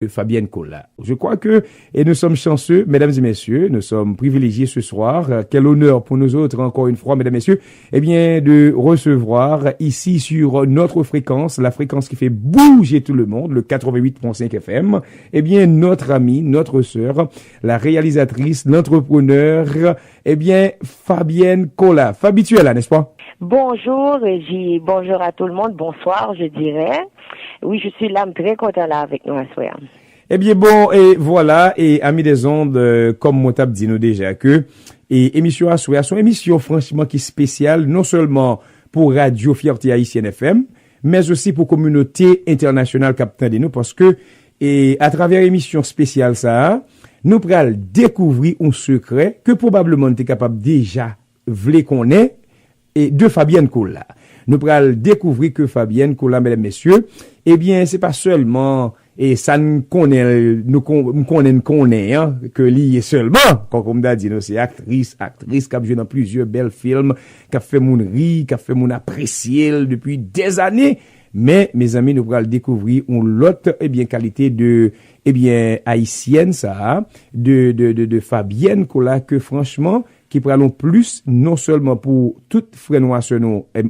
Fabienne Cola. Je crois que, et nous sommes chanceux, mesdames et messieurs, nous sommes privilégiés ce soir. Quel honneur pour nous autres, encore une fois, mesdames et messieurs, eh bien, de recevoir ici sur notre fréquence, la fréquence qui fait bouger tout le monde, le 88.5 FM, eh bien, notre amie, notre sœur, la réalisatrice, l'entrepreneur, eh bien, Fabienne Cola. Fabi, tu es là, n'est-ce pas? Bonjour, Régie. Bonjour à tout le monde. Bonsoir, je dirais. Oui, je suis là, très content là avec nous à soir. Eh bien, bon, et voilà, et amis des ondes, comme Motab dit nous déjà que, et émission à soir, son émission franchement qui est spéciale, non seulement pour Radio Fierté Haïtienne FM, mais aussi pour communauté internationale captain de nous, parce que, et à travers émission spéciale ça, nous pourrons découvrir un secret que probablement tu es capable déjà v'lé qu'on est, et de Fabienne Cola. Nous pourrons découvrir que Fabienne Cola, mesdames et messieurs, eh bien, c'est pas seulement, et ça nous connaît, hein, que lié seulement, comme on a dit, nous, c'est actrice, qui a joué dans plusieurs belles films, qui a fait mon rire, qui a fait mon apprécier depuis des années. Mais, mes amis, nous pourrons découvrir une autre, eh bien, qualité de, eh bien, haïtienne, ça, de Fabienne Cola, que franchement, qui prennent plus, non seulement pour toutes frères noirs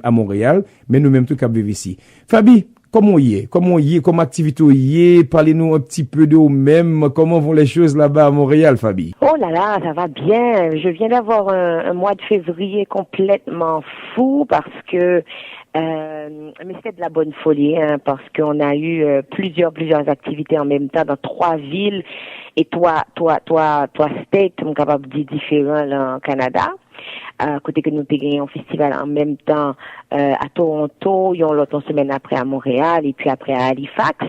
à Montréal, mais nous-mêmes tout cap vivre ici. Fabi, comment y est? Comme activité y est? Parlez-nous un petit peu de vous-même. Comment vont les choses là-bas à Montréal, Fabi? Oh là là, ça va bien. Je viens d'avoir un mois de février complètement fou parce que mais c'était de la bonne folie, hein, parce qu'on a eu plusieurs activités en même temps dans 3 villes et toi state, on est capable de dire différents là en Canada. Côté que nous avons gagné un festival en même temps à Toronto, ils ont l'autre semaine après à Montréal et puis après à Halifax.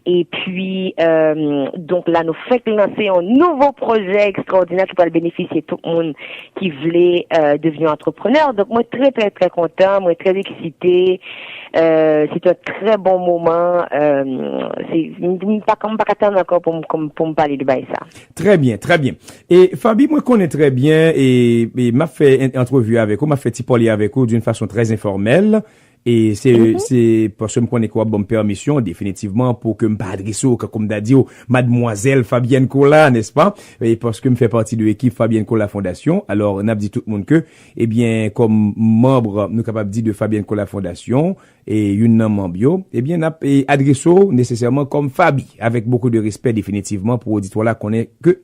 Et puis donc là nous fait lancer un nouveau projet extraordinaire qui va le bénéficier tout le monde qui voulait devenir entrepreneur. Donc moi très content, moi très excité. C'est un très bon moment. C'est pas attendre encore pour me parler de ça. Très bien. Et Fabi, moi connais très bien et m'a fait entrevue avec vous, m'a fait parler avec vous d'une façon très informelle. Et c'est parce que me connais quoi bonne permission définitivement pour que me adresse comme d'a dit mademoiselle Fabienne Cola, n'est-ce pas? Et parce que me fait partie de l'équipe Fabienne Cola Fondation. Alors on a dit tout le monde que eh bien comme membre nous capable dire de Fabienne Cola Fondation et une membre bio, eh bien n'a adresse nécessairement comme Fabi avec beaucoup de respect définitivement pour auditoire là connaît que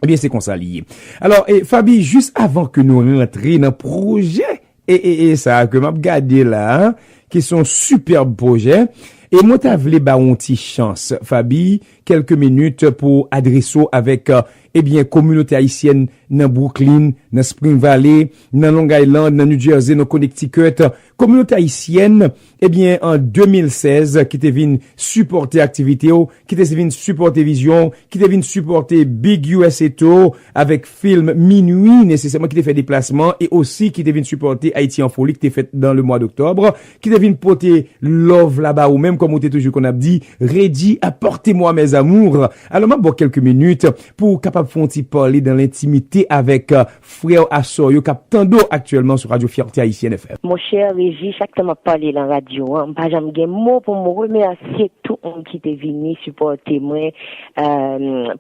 eh bien c'est qu'on s'allie. Alors et Fabi, juste avant que nous rentrions dans le projet et ça que m'a regardé là, hein, qui sont superbes projets. Et moi t'as voulu ba une petite chance, Fabi, quelques minutes pour adresser avec eh bien communauté haïtienne dans Brooklyn, dans Spring Valley, dans Long Island, dans New Jersey, dans Connecticut, communauté haïtienne eh bien en 2016 qui était venu supporter activité, qui était venu supporter vision, qui était venu supporter Big USA Tour avec film Minuit nécessairement qui était fait déplacement et aussi qui était venu supporter Haïti en folie qui était fait dans le mois d'octobre, qui était venu porter love là-bas ou même comme on était toujours qu'on a dit, ready, apportez-moi mes amours. Alors, m'a bon quelques minutes pour capable faire un petit parler dans l'intimité avec frère Assoyo, qui a tant d'eau actuellement sur Radio Fierté Haïtienne FM. Mon cher Régis, chaque temps m'a parlé dans la radio, hein, pas jamais un mot pour me remercier tout le monde qui était venu supporter moi,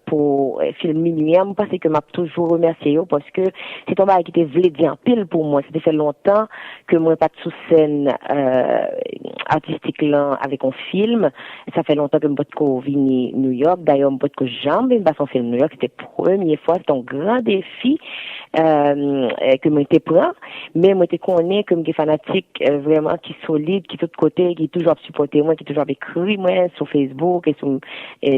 pour film Minuit. Parce que m'a toujours remercié parce que c'est un bail qui était voulu dire pile pour moi. C'était fait longtemps que moi pas de sous scène, artistique là, avec un film. Ça fait longtemps que je ne suis venu New York. D'ailleurs, je ne suis jamais son film New York. C'était la première fois. C'était un grand défi que je te prends. Mais je te connais comme des fanatiques vraiment qui sont solides, qui sont de côté, qui toujours supporté moi, qui toujours écrit moi sur Facebook et sur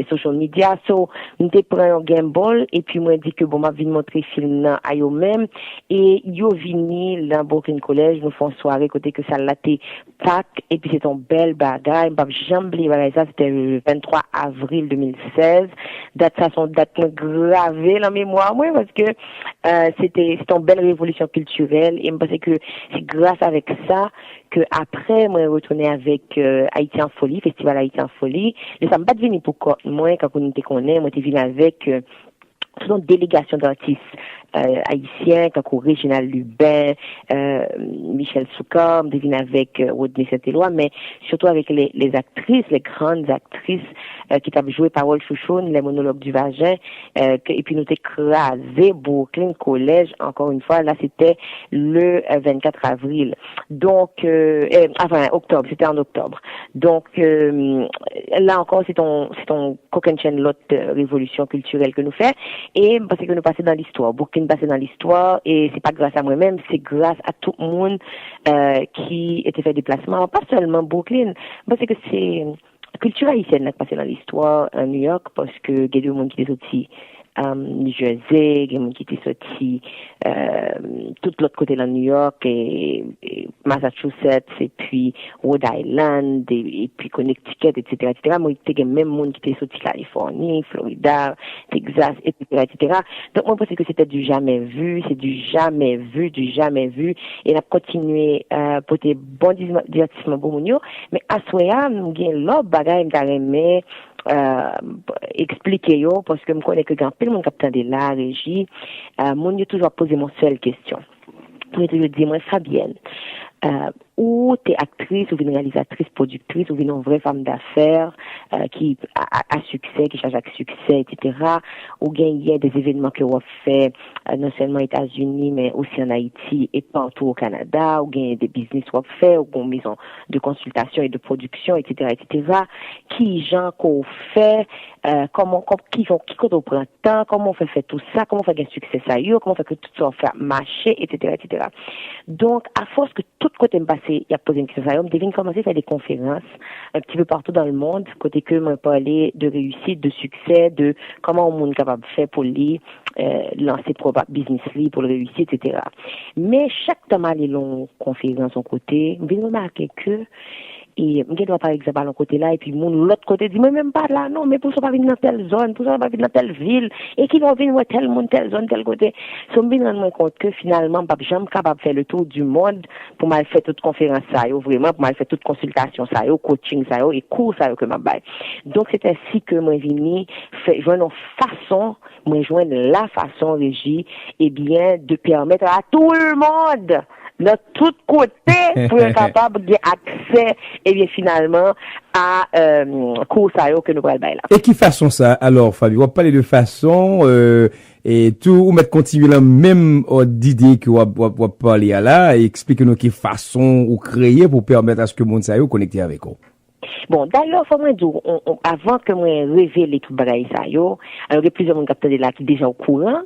social media. So, je te prends un game ball et puis moi dit que bon, je vais montrer le film à eux-mêmes. Et yo vini dans Brooklyn College, nous font soirée côté que ça l'a été Pâques et puis c'est un bel bagaille. Jamais oublié ça, c'était le 23 avril 2016. Date ça son date gravée dans la mémoire moi parce que c'était une belle révolution culturelle et je pense que c'est grâce avec ça que après moi retourné avec Haïti en folie, festival Haïti en folie. Mais ça me pas devenu pour moi quand on était connaît, moi j'étais venu avec une délégation d'artistes haïtiens, comme Réginald Lubin, Michel Souka, devine avec Rodney Saint-Éloi, mais surtout avec les actrices, les grandes actrices qui ont joué Parole Chouchoune, les monologues du vagin, et puis nous écrasé Brooklyn College, encore une fois, là c'était le 24 avril. Donc, octobre, c'était en octobre. Donc, là encore, c'est ton coq and chain lot révolution culturelle que nous fait, et parce que nous passons dans l'histoire. Brooklyn passé dans l'histoire, et c'est pas grâce à moi-même, c'est grâce à tout le monde qui était fait déplacement, pas seulement Brooklyn, parce que c'est culture haïtienne qui passé dans l'histoire à New York, parce que il y a des gens qui étaient sortis New Jersey, il y a des gens qui étaient sortis tout l'autre côté de New York et Massachusetts et puis Rhode Island et puis Connecticut, etc. Moi, il y a même monde qui étaient sortis Californie, Florida, Texas, etc. Donc, moi, je pense que c'était du jamais vu, c'est du jamais vu. Et on a continué pour des bons divertissements pour nous. Mais à ce moment-là, nous avons l'autre bagaille, expliquer yo parce que me connais que quand plein monde captant de la régie mon yo toujours poser mon seule question. Moi toujours dire moi Fabienne ou t'es actrice ou une réalisatrice, productrice ou une vraie femme d'affaires qui a succès, qui cherche à succès, etc. Ou gagner des événements que vous fait non seulement aux États-Unis mais aussi en Haïti et partout au Canada, ou gagner des business vous fait, ou une maison de consultation et de production, etc., Qui gens qu'on fait, qui quand on prend temps, comment on fait tout ça, comment on fait un succès ça y est, comment on fait que tout ça fait marcher, etc. Donc à force que tout côté me passer, il y a posé une question ça, on devine commencer à faire des conférences un petit peu partout dans le monde, côté que me parler de réussite, de succès, de comment on est capable de faire pour lui lancer probable business li pour le réussir, etc. Mais chaque temps aller long conférence en côté, on vient remarquer que et je dois par exemple à l'autre côté là et puis l'autre côté dit mais même pas là non mais pour ça pas venir dans telle zone, pour ça pas venir dans telle ville et qui vont venir tel monde telle zone tel côté. So me rendre compte que finalement pas jamais capable de faire le tour du monde pour mal faire toute conférence ça yo vraiment pour mal faire toute consultation ça yo coaching ça yo et cours ça yo que m'a bail. Donc c'est ainsi que moi vini fait joindre la façon régie et bien de permettre à tout le monde de tous côtés pour être capable d'accès et bien finalement à cours ça que nous prenons là. Et qui façon ça alors Fabio, on va parler de façon et tout ou mettre continuer la même d'idée que on parler là et expliquer nous qui façon ou créer pour permettre à ce que monde ça connecter avec vous. Bon, d'ailleurs, faut moi dire, avant que moi révèle tout bagaille ça yo, alors il y a plusieurs monde capteur de là qui déjà au courant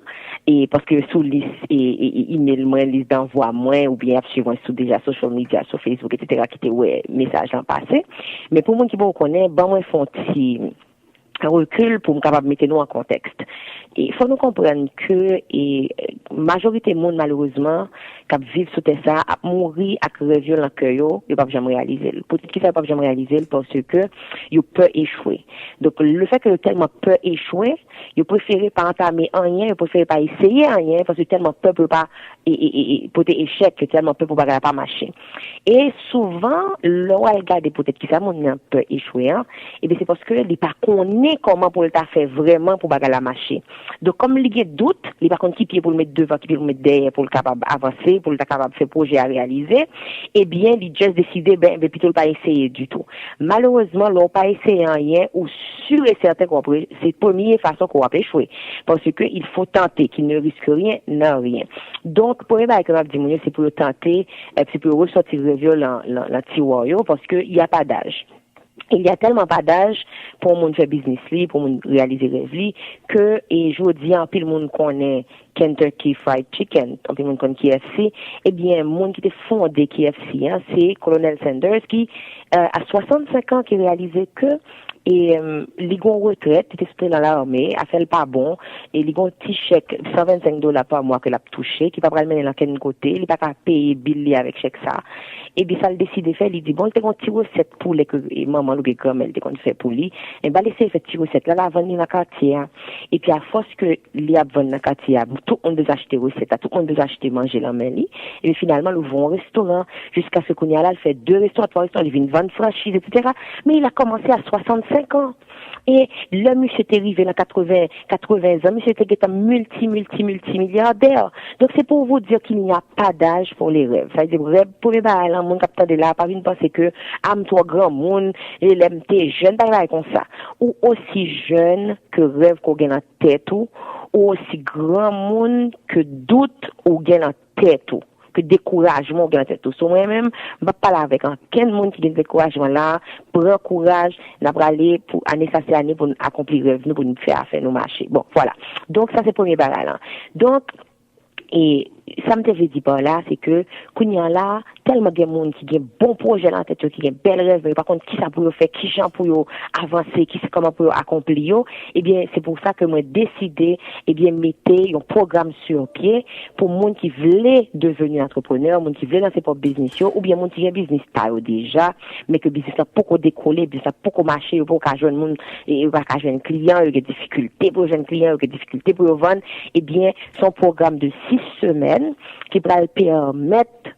et parce que sous liste et email moi liste d'envoi moi ou bien suivant sous déjà social media sur Facebook etc. qui était ouais message en passé. Mais pour moi qui bon connaît, bon moi font petit recul pour me capable mettre nous en contexte. Et il faut nous comprendre que majorité monde malheureusement qui vivent sous ça a mourir à revient dans cœur yo, ils pas jamais réaliser. Peut-être qu'ils pas jamais réaliser parce que ils peut échouer. Donc le fait que tellement peur échouer, ils préfèrent pas entamer rien, ils préfèrent pas essayer rien parce que tellement peur peut pas et pour des échecs que tellement peur pour pas marcher. Et souvent le regarder peut-être qui ça monde un peu échouer et bien c'est parce que il pas connaît comment pour le faire vraiment pour bagarre la marcher. Donc comme il y a doute, il pas qui pied pour le mettre devant, qui pied pour le mettre derrière pour le capable avancer, pour le capable faire projet à réaliser, eh bien il juste décidé plutôt pas essayer du tout. Malheureusement, l'on pas essayé rien ou sûr et certain qu'on c'est la première façon qu'on va échouer parce que il faut tenter, qu'il ne risque rien, non rien. Donc pour les que m'a dit c'est pour le tenter, c'est pour ressortir le viol dans tiroir parce que il y a pas d'âge. Il y a tellement pas d'âge pour monde faire business li, pour monde réaliser rêve li que et je dis en pile monde connaît Kentucky Fried Chicken, en pile monde connaît KFC, eh bien monde qui était fondé KFC c'est Colonel Sanders qui à 65 ans qui réalisait que et ligon retraite était sorti dans l'armée a fait le pas bon et ligon petit chèque $125 par mois que l'a touché qui pas pas mener dans quel côté il pas payer bill avec chèque ça et bien ça le décide faire il dit bon t'es un petit recette pour les que maman ou grand elle t'es fait pour lui et ben laisser faire petit recette là vendre dans quartier et puis à force que il y a vendre dans quartier tout le monde veut acheter recette tout le monde veut acheter manger la main et puis finalement ils vont au restaurant jusqu'à ce qu'on y a là il fait 2 restaurants 3 restaurants il vient vendre franchise, etc. Mais il a commencé à 65 ans. Et le monsieur était arrivé dans 80 ans, monsieur était un multimilliardaire. Donc c'est pour vous dire qu'il n'y a pas d'âge pour les rêves. Ça veut dire, rêve pour les balles, mon capteur de là, pas une penser que, toi grand monde, et l'MT jeune, pas comme ça. Ou aussi jeune que rêve qu'on gagne en tête ou aussi grand monde que doute ou gagne en tête ou. Que découragement au grand tout. So moi-même, je vais parler avec aucun monde qui a découragement là, prends courage, n'a pas aller pour année ça c'est année pour accomplir rêve nous pour nous faire affaire nous marcher. Bon, voilà. Donc ça c'est premier bagage là. Donc et ça me fait dire par là, c'est que kounya là tellement de monde qui a bon projet dans tête, qui a belle rêve, mais par contre qui ça pour faire, qui gens pour avancer, qui c'est comment pour accomplir, eh bien c'est pour ça que moi décidé mettre un programme sur pied pour monde qui voulait devenir entrepreneur, monde qui voulait lancer propre business ou bien monde qui a business style déjà, mais que business a beaucoup décoller, business a beaucoup marcher, pour qu'à jeune monde et pas qu'à jeune client, il y a des difficultés pour jeune client, il y a des difficultés pour vendre, eh bien son programme de 6 semaines qui va le permettre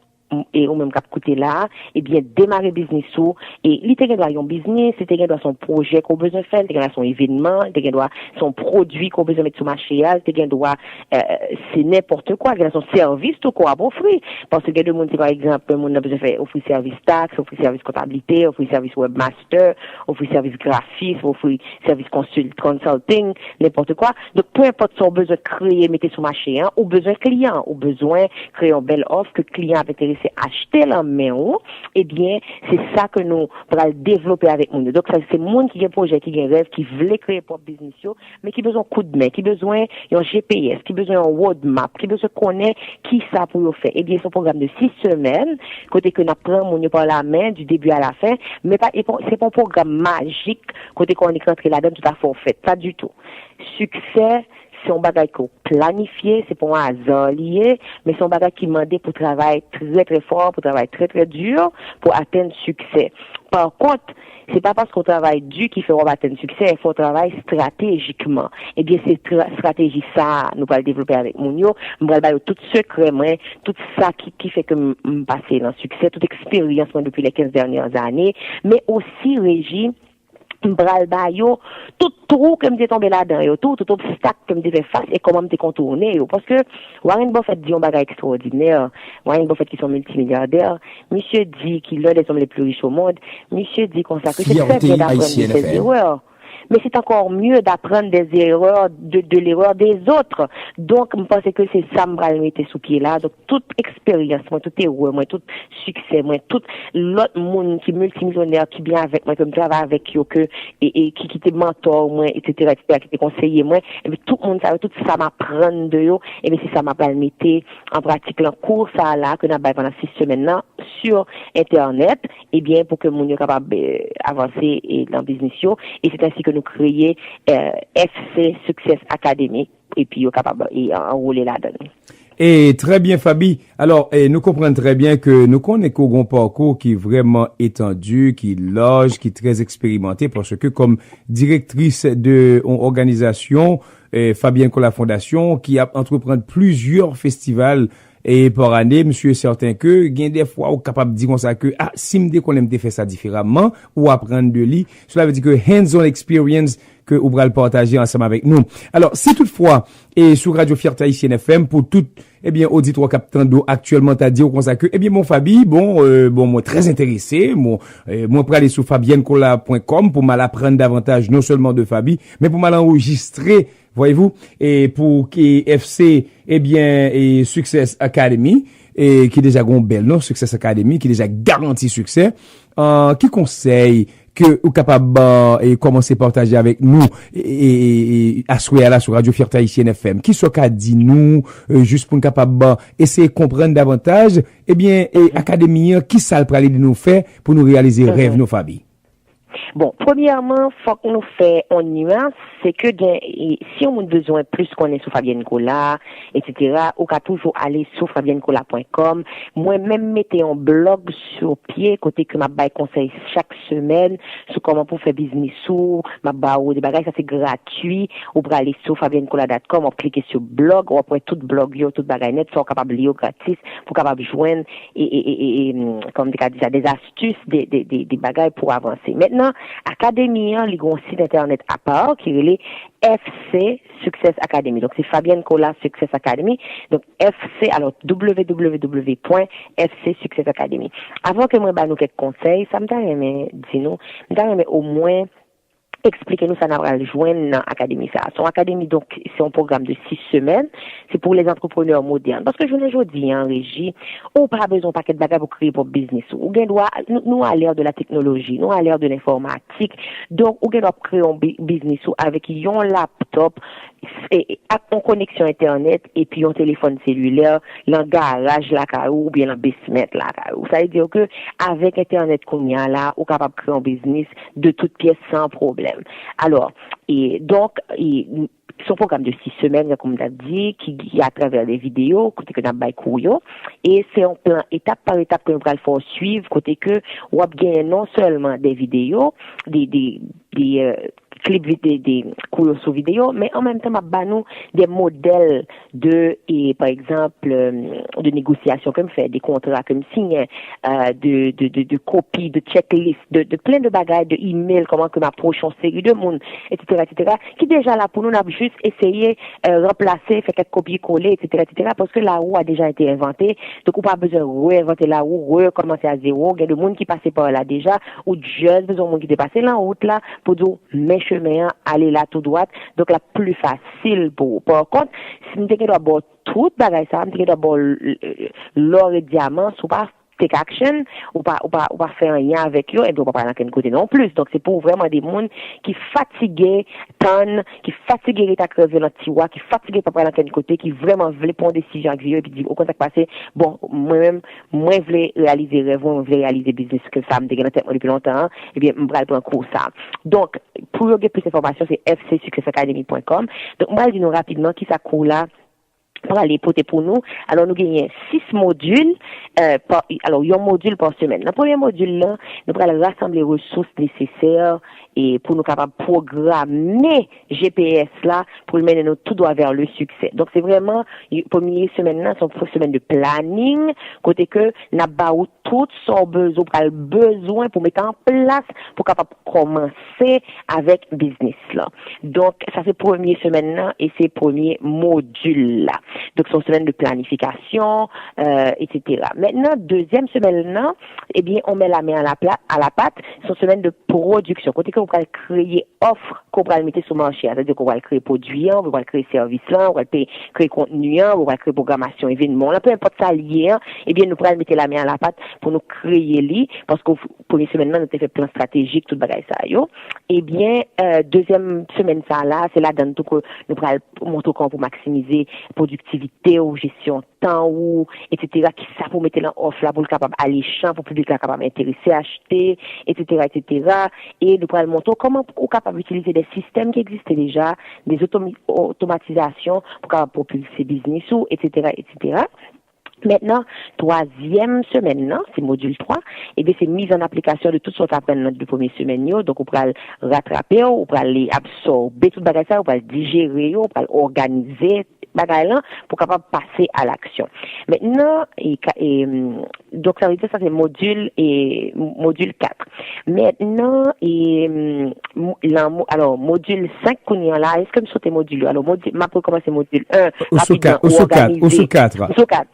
et ou même cap côté là et bien démarrer business ou et il doit un business, il doit son projet qu'on besoin faire, il doit son événement, il doit son produit qu'on besoin mettre sur marché, il doit c'est n'importe quoi, il doit son service tout quoi offrir parce que de monde par exemple monde a besoin faire offrir service taxe, offrir service comptabilité, offrir service webmaster, offrir service graphiste, offrir service consulting, n'importe quoi. Donc peu importe son besoin créer mettre sur marché ou besoin client ou besoin créer une belle offre que client a intéressé acheter la main, eh bien, c'est ça que nous allons développer avec nous. Donc, ça, c'est le monde qui a un projet, qui a un rêve, qui voulait créer pour business, mais qui a besoin de coup de main, qui a besoin d'un GPS, qui a besoin d'un roadmap, qui a besoin de connaître qui ça pour faire. Eh bien, c'est un programme de 6 semaines, côté que nous apprenons mon par la main, du début à la fin, mais pas, c'est pas un programme magique, côté qu'on est rentré là-dedans tout à fait en fait. Pas du tout. Succès, c'est un bagage qu'on planifie, c'est pas un hasard lié, mais c'est un bagage qui demande pour travailler très très fort, pour travailler très très dur, pour atteindre succès. Par contre, c'est pas parce qu'on travaille dur qu'il faut atteindre succès, il faut travailler stratégiquement. Eh bien, c'est stratégie ça, nous allons développer avec Mounio, nous allons tout secret, tout ça qui fait que me passer dans le succès, toute expérience depuis les 15 dernières années, mais aussi, Régie, bral bayo tout trou que me tombé là-dedans yo tout obstacle que me devait face et comment me contourner yo parce que Warren Buffett dit un bagage extraordinaire. Warren Buffett qui sont multimilliardaires, monsieur dit qu'il est les hommes les plus riches au monde, monsieur dit qu'on ça que c'est très bien d'apprendre des erreurs. Mais c'est encore mieux d'apprendre des erreurs, de l'erreur des autres. Donc, je pense que c'est ça, me mettre sous pied là. Donc, toute expérience, moi, tout erreur, moi, tout succès, moi, tout l'autre monde qui est multimillionnaire, qui vient avec moi, qui me travaille avec eux, et qui te mentor, moi, etc., qui te conseiller, moi, et puis tout le monde, tout ça m'apprend de eux, et bien, c'est ça m'a mettre en pratique le cours, ça, là, que nous avons pendant 6 semaines, là, sur Internet, et bien, pour que mon soit capable d'avancer dans le business, et c'est ainsi que nous créer FC Success Academy et puis nous capable enrouler là-dedans. Et très bien, Fabi. Alors, nous comprenons très bien que nous connaissons un parcours qui est vraiment étendu, qui loge, qui est très expérimenté parce que comme directrice de organisation, Fabienne Cola Fondation, qui a entrepris plusieurs festivals et par année, monsieur est certain que, gain des fois, ou capable de dire comme ça que, si me dit qu'on aime faire ça différemment, ou apprendre de lui, cela veut dire que hands-on experience que vous pourrez le partager ensemble avec nous. Alors, si toutefois, et sur Radio Fierté Haïtienne FM, pour tout, auditoire captando actuellement, t'as dit comme ça que, mon Fabi, moi, très intéressé, moi, pour aller sur fabiennecola.com pour m'apprendre davantage, non seulement de Fabi, mais pour m'enregistrer, voyez-vous, et pour KFC, et Success Academy, et qui déjà gon belle, non, Success Academy, qui déjà garantit succès, qui conseille que ou capable et commencer à partager avec nous et asseoir là sur Radio Fierté Haïtienne FM qui soit qu'a dit nous juste pour capable essayer de comprendre davantage académie qui ça le praler de nous faire pour nous réaliser rêve nos familles. Bon, premièrement, faut que nous fassions en nuance, c'est que si on a besoin plus qu'on est sur Fabienne Cola, etc., on peut toujours aller sur fabiennecola.com. Moi-même, mettez un blog sur pied, côté que m'a bail conseil chaque semaine sur comment pour faire business ou m'a baou des bagages, ça c'est gratuit. On peut aller sur fabiennecola.com, on cliquer sur blog, on prend tout blog, tout bagage net, sont capable de lire gratis, pour capable joindre comme des astuces, des bagages pour avancer. Maintenant, Académie, il y a un site internet à part qui est FC Success Academy. Donc, c'est Fabienne Cola Success Academy. Donc, FC, alors, www.FC Success Academy. Avant que moi, nous quelques conseils, ça me donne, dis-nous, au moins, expliquez-nous ça n'a pas joindre dans l'académie ça. Son académie, donc, c'est un programme de 6 semaines. C'est pour les entrepreneurs modernes. Parce que je ne dis en régie, on n'a pas besoin de paquet de bagages pour créer pour business. Nous, à l'ère de la technologie, nous, à l'ère de l'informatique. Donc, on doit créer un business avec un laptop, en connexion Internet, et puis un téléphone cellulaire, dans le garage, la caillou, ou bien dans le basement, la caillou. Ça veut dire que, avec Internet qu'on y a là, on est capable de créer un business de toutes pièces sans problème. Alors, et donc, son programme de 6 semaines, comme on a dit, qui est à travers des vidéos, côté que nous avons et c'est un plan étape par étape que nous allons faire suivre, côté que, on va gagner non seulement des vidéos, des clips des cours sur vidéo, mais en même temps, nous des modèles par exemple, de négociation comme fait, des contrats comme signe, de copies, de checklist, de plein de bagages, de emails, comment que m'approche en série de monde, etc., qui déjà là pour nous, on a juste essayé, remplacer, faire quelques copier-coller, etc., parce que la roue a déjà été inventée, donc on n'a pas besoin de réinventer la roue, recommencer à zéro, il y a des gens qui passaient par là déjà, ou juste besoin de monde qui dépassait la route là, pour dire, mes chemins, aller là tout droit, donc la plus facile pour. Par contre, si nous devons d'abord tout bagage ça, nous devons d'abord l'or et diamant, sous pas take action, ou pas faire rien avec eux, et puis on va pas aller dans côté non plus. Donc c'est pour vraiment des gens qui fatigués, qui fatigués à crever dans tiroir, qui fatigués pas aller dans côté, qui vraiment veulent prendre des décisions avec eux, et puis dire, au contact passé, bon, moi-même, moi, je voulais réaliser rêve, je voulais réaliser business que ça me dégaine dans tête depuis longtemps, et bien, je vais prendre un cours ça. Donc, pour avoir plus d'informations, c'est fcsuccessacademy.com. Donc, moi, je dis nous rapidement qui ça court là, pour aller porter pour nous. Alors, nous gagnons 6 modules, alors, il y a un module par semaine. Dans le premier module, là, nous allons rassembler les ressources nécessaires et pour nous capables de programmer GPS là, pour mener nous tout droit vers le succès. Donc, c'est vraiment, première semaine là, c'est une semaine de planning, côté que, n'a pas tout son besoin pour mettre en place, pour capable commencer avec business là. Donc, ça c'est première semaine là, et c'est premier module là. Donc, c'est une semaine de planification, etc. Maintenant, deuxième semaine là, eh bien, on met la main à la pâte, c'est une semaine de production. Côté que on va créer offre qu'on va mettre sur le marché. C'est-à-dire qu'on va créer produit, on va créer service là, on va créer contenu, on va créer programmation, événement. Là, peu importe ça lié, eh bien, nous pourrons mettre la main à la pâte pour nous créer li, parce qu'au premier semaine, nous avons fait plan stratégique, tout bagage ça, yo. Eh bien, deuxième semaine ça là, c'est là dans tout que nous pourrons montrer comment pour maximiser productivité ou gestion temps ou, etc., qui ça pour mettre dans offre là, pour le capable alléchant, pour le public là capable intéresser, acheter, etc., et nous pourrons montrer comment on est capable d'utiliser des systèmes qui existent déjà, des automatisations pour capable propulser business ou, etc., Maintenant, troisième semaine, non, c'est module 3, et bien c'est mise en application de toutes sortes d'apprennances de première semaine, donc on peut le rattraper, on peut les absorber tout bagage ça, on peut le digérer, on peut organiser bagage là pour capable passer à l'action. Maintenant, donc ça veut dire ça c'est module 4. Maintenant, alors module 5 qu'on y a là, est-ce que nous sautons module? Alors module, ma pour commencer module 1, ou sous 4.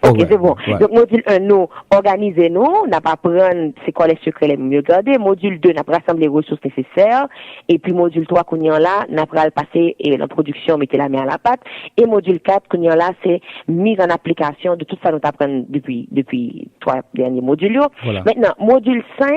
Ok, c'est bon. Ouais. Donc, module 1, nous, organisez-nous, n'a pas prendre, c'est quoi les secrets les mieux gardés. Module 2, n'a pas rassemblé les ressources nécessaires. Et puis, module 3, qu'on y en là, n'a pas le passer et la production, mettez la main à la pâte. Et module 4, qu'on y a là, c'est mise en application de tout ça nous apprend depuis 3 derniers modules. Voilà. Maintenant, module 5,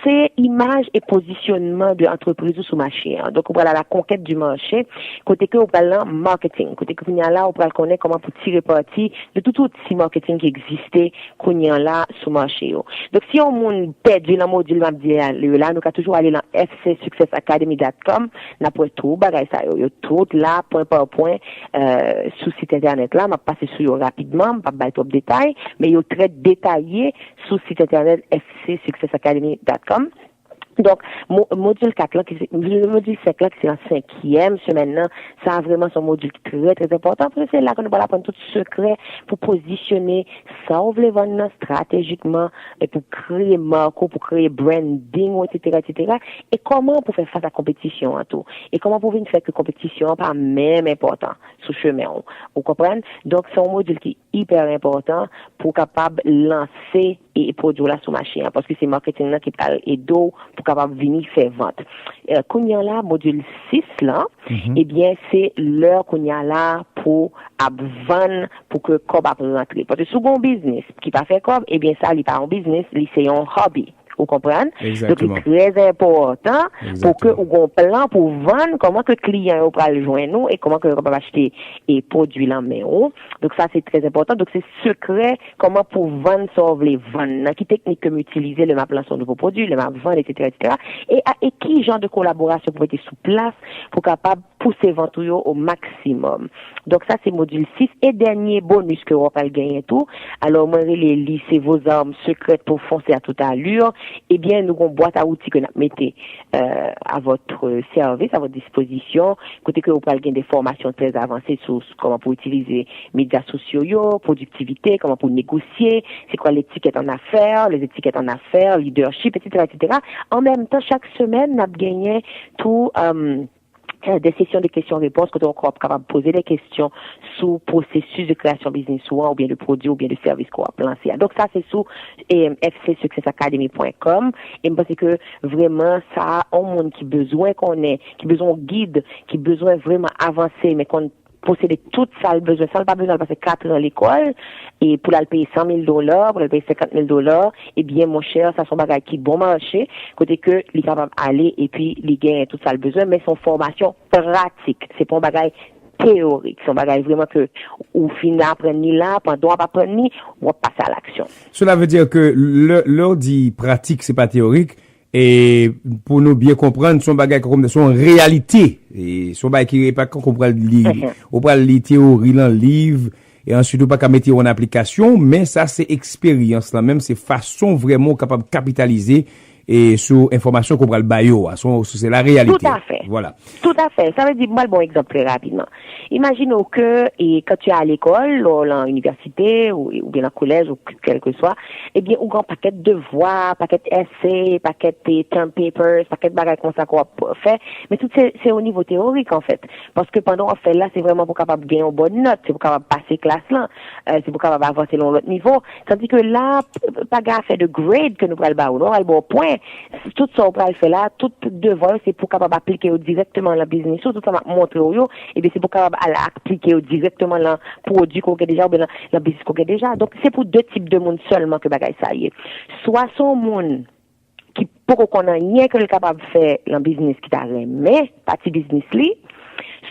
c'est image et positionnement de l'entreprise sous marché. Donc, on parle à la conquête du marché. Côté que, on parle là, marketing. Côté que, qu'on y a là, on parle connaître comment pour tirer parti de tout outil marketing qui existait, qu'on y a là, sous marché. Donc, si on monde perdu dans le module, là, nous, avons toujours aller dans fcsuccessacademy.com, n'a pas tout, bagay ça, tout là, point par point, sous site internet là, m'a passé sur yo rapidement, pas bailler trop de détails, mais yo très détaillé sous site internet fcsuccessacademy.com. Donc, module 4 là, le module 5 là, qui c'est en 5e semaine là, ça a vraiment son module très, très important, parce que c'est là qu'on va apprendre tout secret pour positionner ça, on veut vendre stratégiquement, et pour créer marque, pour créer branding, etc., etc., et comment pour faire face à la compétition, en tout. Et comment pour venir faire que la compétition pas même important sous chemin, vous comprenez? Donc, c'est un module qui est hyper important pour capable lancer et produire la sous machine, parce que c'est marketing là qui parle et d'eau pour capable venir faire vente. Qu'on y a là, module 6 là, eh bien, c'est l'heure qu'on y a là pour vendre, pour que cob a rentrer. Parce que second business qui pas fait cob, eh bien, ça, il pas un business, c'est un hobby. Vous comprenez? Exactement. Donc, c'est très important pour que on plan pour vendre, comment que le client va le joindre nous et comment que va acheter et produit là mais donc ça c'est très important. Donc c'est secret comment pour vendre sauver les vendre, qui technique que m'utiliser le map lancer nouveau produit, le map vendre etc. et qui genre de collaboration pour être sous place pour capable pousser vente au maximum. Donc ça c'est module 6 et dernier bonus que on va gagner tout. Alors moi les lycées vos armes secrètes pour foncer à toute allure. Eh bien, nous avons une boîte à outils que nous mettons à votre service, à votre disposition. Côté que vous pouvez gagner des formations très avancées sur comment pour utiliser les médias sociaux, productivité, comment pour négocier, c'est quoi l'étiquette en affaires, leadership, etc., etc. En même temps, chaque semaine, nous avons gagné tout des sessions de questions-réponses que on est capable de poser des questions sur processus de création business ou bien de produit ou bien de service qu'on a lancé. Donc ça c'est sur fcsuccessacademy.com et je pense que vraiment ça un monde qui besoin qui besoin de guide, qui besoin vraiment avancer mais qu'on posséder tout ça, le besoin, ça n'a pas besoin de passer 4 ans à l'école, et pour la payer $100,000, pour la payer $50,000, eh bien, mon cher, ça sont bagages qui bon marché, côté que, il est capable d'aller, et puis, il gagne tout ça le besoin, mais son formation pratique. C'est pas un bagage théorique. C'est un bagage vraiment que, ou finit apprendre ni là, pendant on va apprendre ni, on va passer à l'action. Cela veut dire que l'on dit pratique, c'est pas théorique. Et pour nous bien comprendre, son bagage comme son réalité, et son bagage qui est pas qu'on comprend lire, on parle les théories dans le livre, et ensuite on pas qu'à mettre en application, mais ça c'est expérience là même, c'est façon vraiment capable de capitaliser et sur information qu'on parle bayo, c'est la réalité. Tout à fait. Voilà. Tout à fait. Ça veut dire, moi, le bon exemple très rapidement. Imaginons que, et quand tu es à l'école, ou à l'université, ou bien au collège, ou quel que soit, eh bien, on a un paquet de devoirs, paquet d'essais, paquet de term papers, paquet de bagages comme ça qu'on fait. Mais tout c'est au niveau théorique, en fait. Parce que pendant qu'on fait là, c'est vraiment pour capable gagner une bonne note, c'est pour capable passer classe là, c'est pour capable avancer dans l'autre niveau. Tandis que là, pas gaffe fait de grade que nous prenons le bas ou non, le bon point. Tout ça, on peut le faire là, tout devoir, c'est pour capable appliquer directement la business, tout ça m'a montré et bien c'est pour capable appliquer directement le produit qu'on a déjà, ou bien la business qu'on a déjà. Donc, c'est pour deux types de monde seulement que bagaille ça y est. Soit son monde qui, pour qu'on a rien que le capable de faire le business qui t'a remis, partie business li,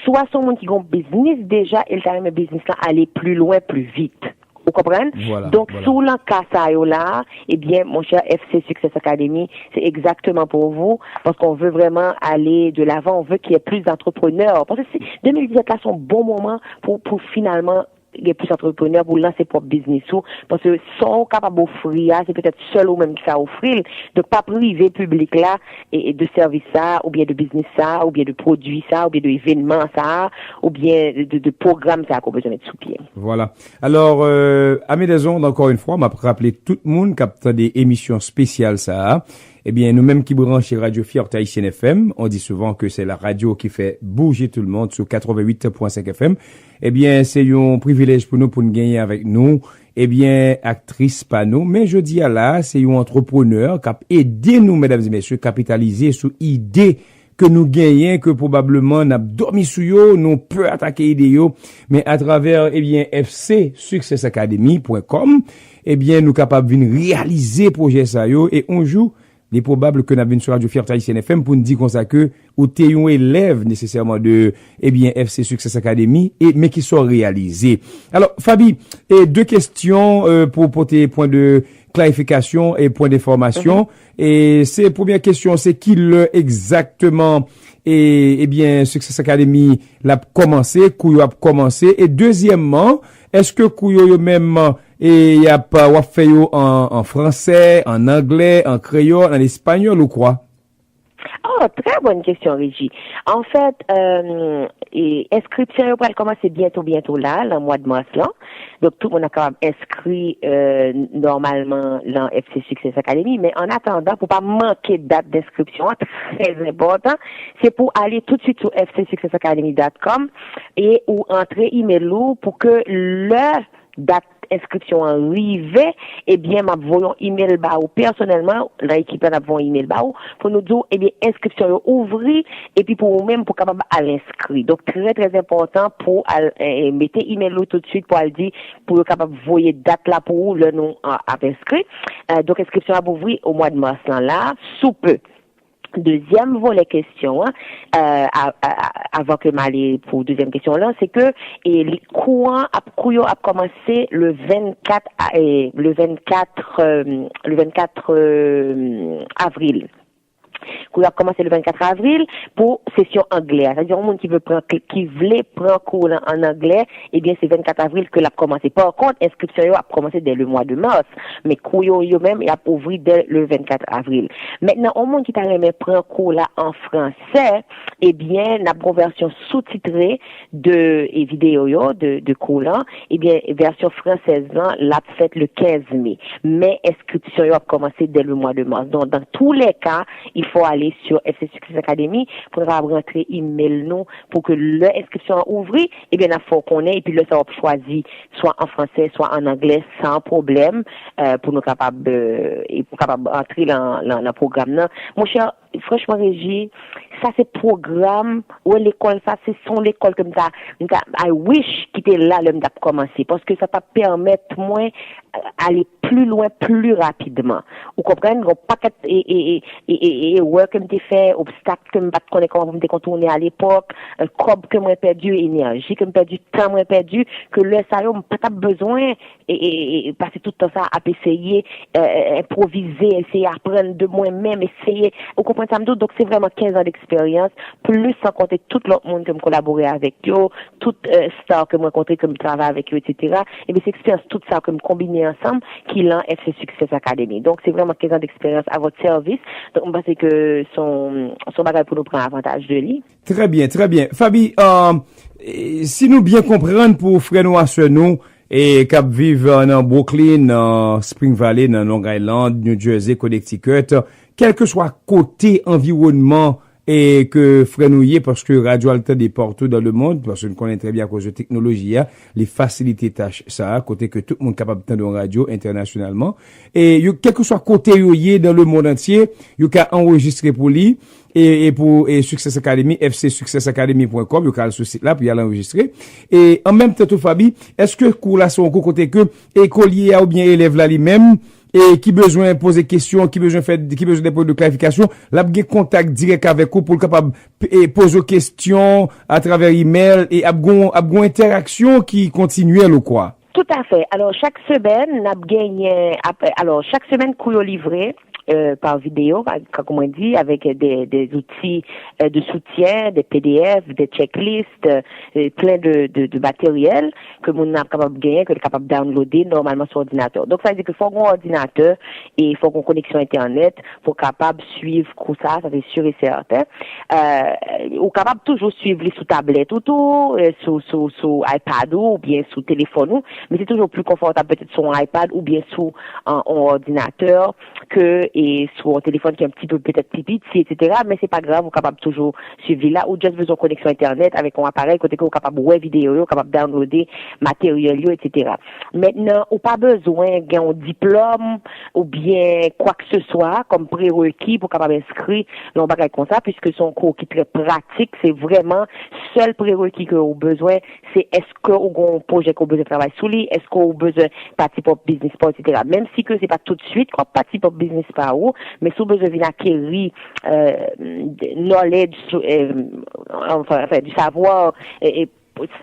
soit son monde qui a un business déjà, et le t'a remis business là, aller plus loin, plus vite. Vous comprenez? Voilà, donc, voilà. sous l'encasse là, eh bien, mon cher FC Success Academy, c'est exactement pour vous, parce qu'on veut vraiment aller de l'avant, on veut qu'il y ait plus d'entrepreneurs. Parce que 2017 là, c'est un bon moment pour finalement il y a plus d'entrepreneurs pour lancer propre business ou parce que sont capables d'offrir c'est peut-être seul ou même qui ça offrir donc pas privé public là et de service ça ou bien de business ça ou bien de produits ça ou bien de événements ça ou bien de programmes ça qu'on besoin de mettre sous pied. Voilà. Alors amis des ondes, encore une fois, m'a rappelé tout le monde qui a des émissions spéciales ça. Eh bien, nous-mêmes qui branchons Radio Fierté Haïtienne FM, on dit souvent que c'est la radio qui fait bouger tout le monde sur 88.5 FM. Eh bien, c'est un privilège pour nous gagner avec nous. Eh bien, actrice pas nous, mais je dis à là, c'est un entrepreneur qui a aidé nous, mesdames et messieurs, capitaliser sur idée que nous gagnons, que probablement n'a dormi sous yo, nous peut attaquer idée yo, mais à travers, eh bien, fcsuccessacademy.com, eh bien, nous capables de réaliser projet ça yo, et un jour, il est probable que nous avons sur Radio Fierté Haïtienne FM pour nous dire comme ça que, ou t'es un élève nécessairement de, eh bien, FC Success Academy, mais qui sont réalisés. Alors, Fabi, deux questions, pour tes points de clarification et points d'information. Et première question, c'est qui exactement, et, eh bien, Success Academy l'a commencé, Kouyo a commencé. Et deuxièmement, est-ce que Kouyo même, et y a pas fait en français, en anglais, en créole, en espagnol ou quoi? Oh, très bonne question, Régie. En fait, inscription va commencer bientôt là, le mois de mars là. Donc tout le monde a quand même inscrit normalement dans FC Success Academy, mais en attendant, pour pas manquer de date d'inscription, très important, c'est pour aller tout de suite sur fcsuccessacademy.com et ou entrer email pour que leur date inscription arrivée, eh bien, m'a voyons email ba ou personnellement, l'équipe n'a pas email ba ou pour nous dire, eh bien, inscription ouvrir et puis pour vous-même pour capable à l'inscrire. Donc, très, très important pour mettre email tout de suite pour aller dire, pour capable voyer date là pour le nom à inscrire. Donc, inscription à ouvrir au mois de mars là, sous peu. Deuxième volet question, avant que m'aller pour deuxième question là, c'est que les courants a commencé le 24 avril. Qu'on a commencé le 24 avril pour session anglaise. C'est-à-dire, un monde qui voulait prendre cours en anglais, eh bien, c'est 24 avril que l'a commencé. Par contre, inscription a commencé dès le mois de mars. Mais cours même, il a ouvert dès le 24 avril. Maintenant, un monde qui t'a aimé prendre cours là en français, eh bien, la version sous-titrée de vidéo de cours là, eh bien, version française là, l'a faite le 15 mai. Mais inscription a commencé dès le mois de mars. Donc, dans tous les cas, il faut aller sur FC Success Academy pour rentrer email nous pour que l'inscription ouvre et bien il faut qu'on ait et puis le ça choisi soit en français soit en anglais sans problème pour nous capable et pour capable entrer dans le programme là. Mon cher, franchement Régie, ça c'est programme ou l'école ça c'est son l'école comme ça. I wish qu'il était là l'homme d'ap commencer parce que ça va permettre moins aller plus loin plus rapidement. Vous comprenez, un paquet et work que m'te fait, obstacle que m'pas connaît comment m'te contourner à l'époque, cob que moi perdu, énergie que m'perdu, temps moi perdu, que le ça yo m'pas besoin et passer tout le temps ça à essayer improviser, essayer apprendre de moi-même, essayer, vous comprenez ça me dit, donc c'est vraiment 15 ans d'expérience, plus sans compter tout l'autre monde que me collaborer avec yo, toute star que me rencontrer que me travaille avec eux, etc. Et bien c'est expérience tout ça que me combiner ensemble qui l'a FC Success Academy. Donc c'est vraiment 15 ans d'expérience à votre service. Donc on pense que son bagage pour nous prendre avantage de lui. Très bien, très bien. Fabi, si nous bien comprendre pour frère nous à ce nous et cap vivre dans Brooklyn, Spring Valley, dans Long Island, New Jersey, Connecticut, quel que soit côté environnement et que frère nous y est parce que Radio Alta est partout dans le monde parce que nous connaissons très bien à cause de technologie les facilités tâches ça côté que tout le monde est capable d'entendre radio internationalement et quel que soit côté y est dans le monde entier you can enregistrer pour lui et pour Success Academy fcsuccessacademy.com you can sur site là puis y aller enregistrer et en même temps tout Fabi est-ce que cours là sont côté que écolier ou bien élève là lui-même et qui besoin poser question, qui besoin des points de clarification, là avez contact direct avec vous pour capable poser questions à travers email et abgon interaction qui continuelle ou quoi. Tout à fait. Alors chaque semaine chaque semaine cours livré par vidéo, comme on dit, avec des outils de soutien, des PDF, des checklists, plein de matériel que mon est capable de gagner, que est capable de downloader normalement sur ordinateur. Donc ça veut dire qu'il faut un ordinateur et il faut une connexion internet pour capable suivre ça c'est sûr et certain. Ou capable toujours suivre les sous tablette ou tout, sous iPad ou bien sous téléphone ou, mais c'est toujours plus confortable peut-être sur un iPad ou bien sous un ordinateur que et sur un téléphone qui est un petit peu peut-être plus petit, etc. Mais c'est pas grave, vous êtes capable toujours suivre là, ou juste besoin de connexion Internet avec un appareil, côté que vous êtes capable de voir vidéo, capable de downloader matériel, etc. Maintenant, ou pas besoin d'un diplôme, ou bien quoi que ce soit, comme prérequis pour capable inscrire dans un bagage comme ça, puisque son cours qui est très pratique, c'est vraiment seul prérequis que vous avez besoin, c'est est-ce que vous avez un projet que vous avez besoin de travailler sur lui, est-ce que vous avez besoin de partir pour business, etc. Même si que c'est pas tout de suite, quoi, partir pour business par où, mais si vous avez besoin d'acquérir, knowledge, enfin, du savoir, et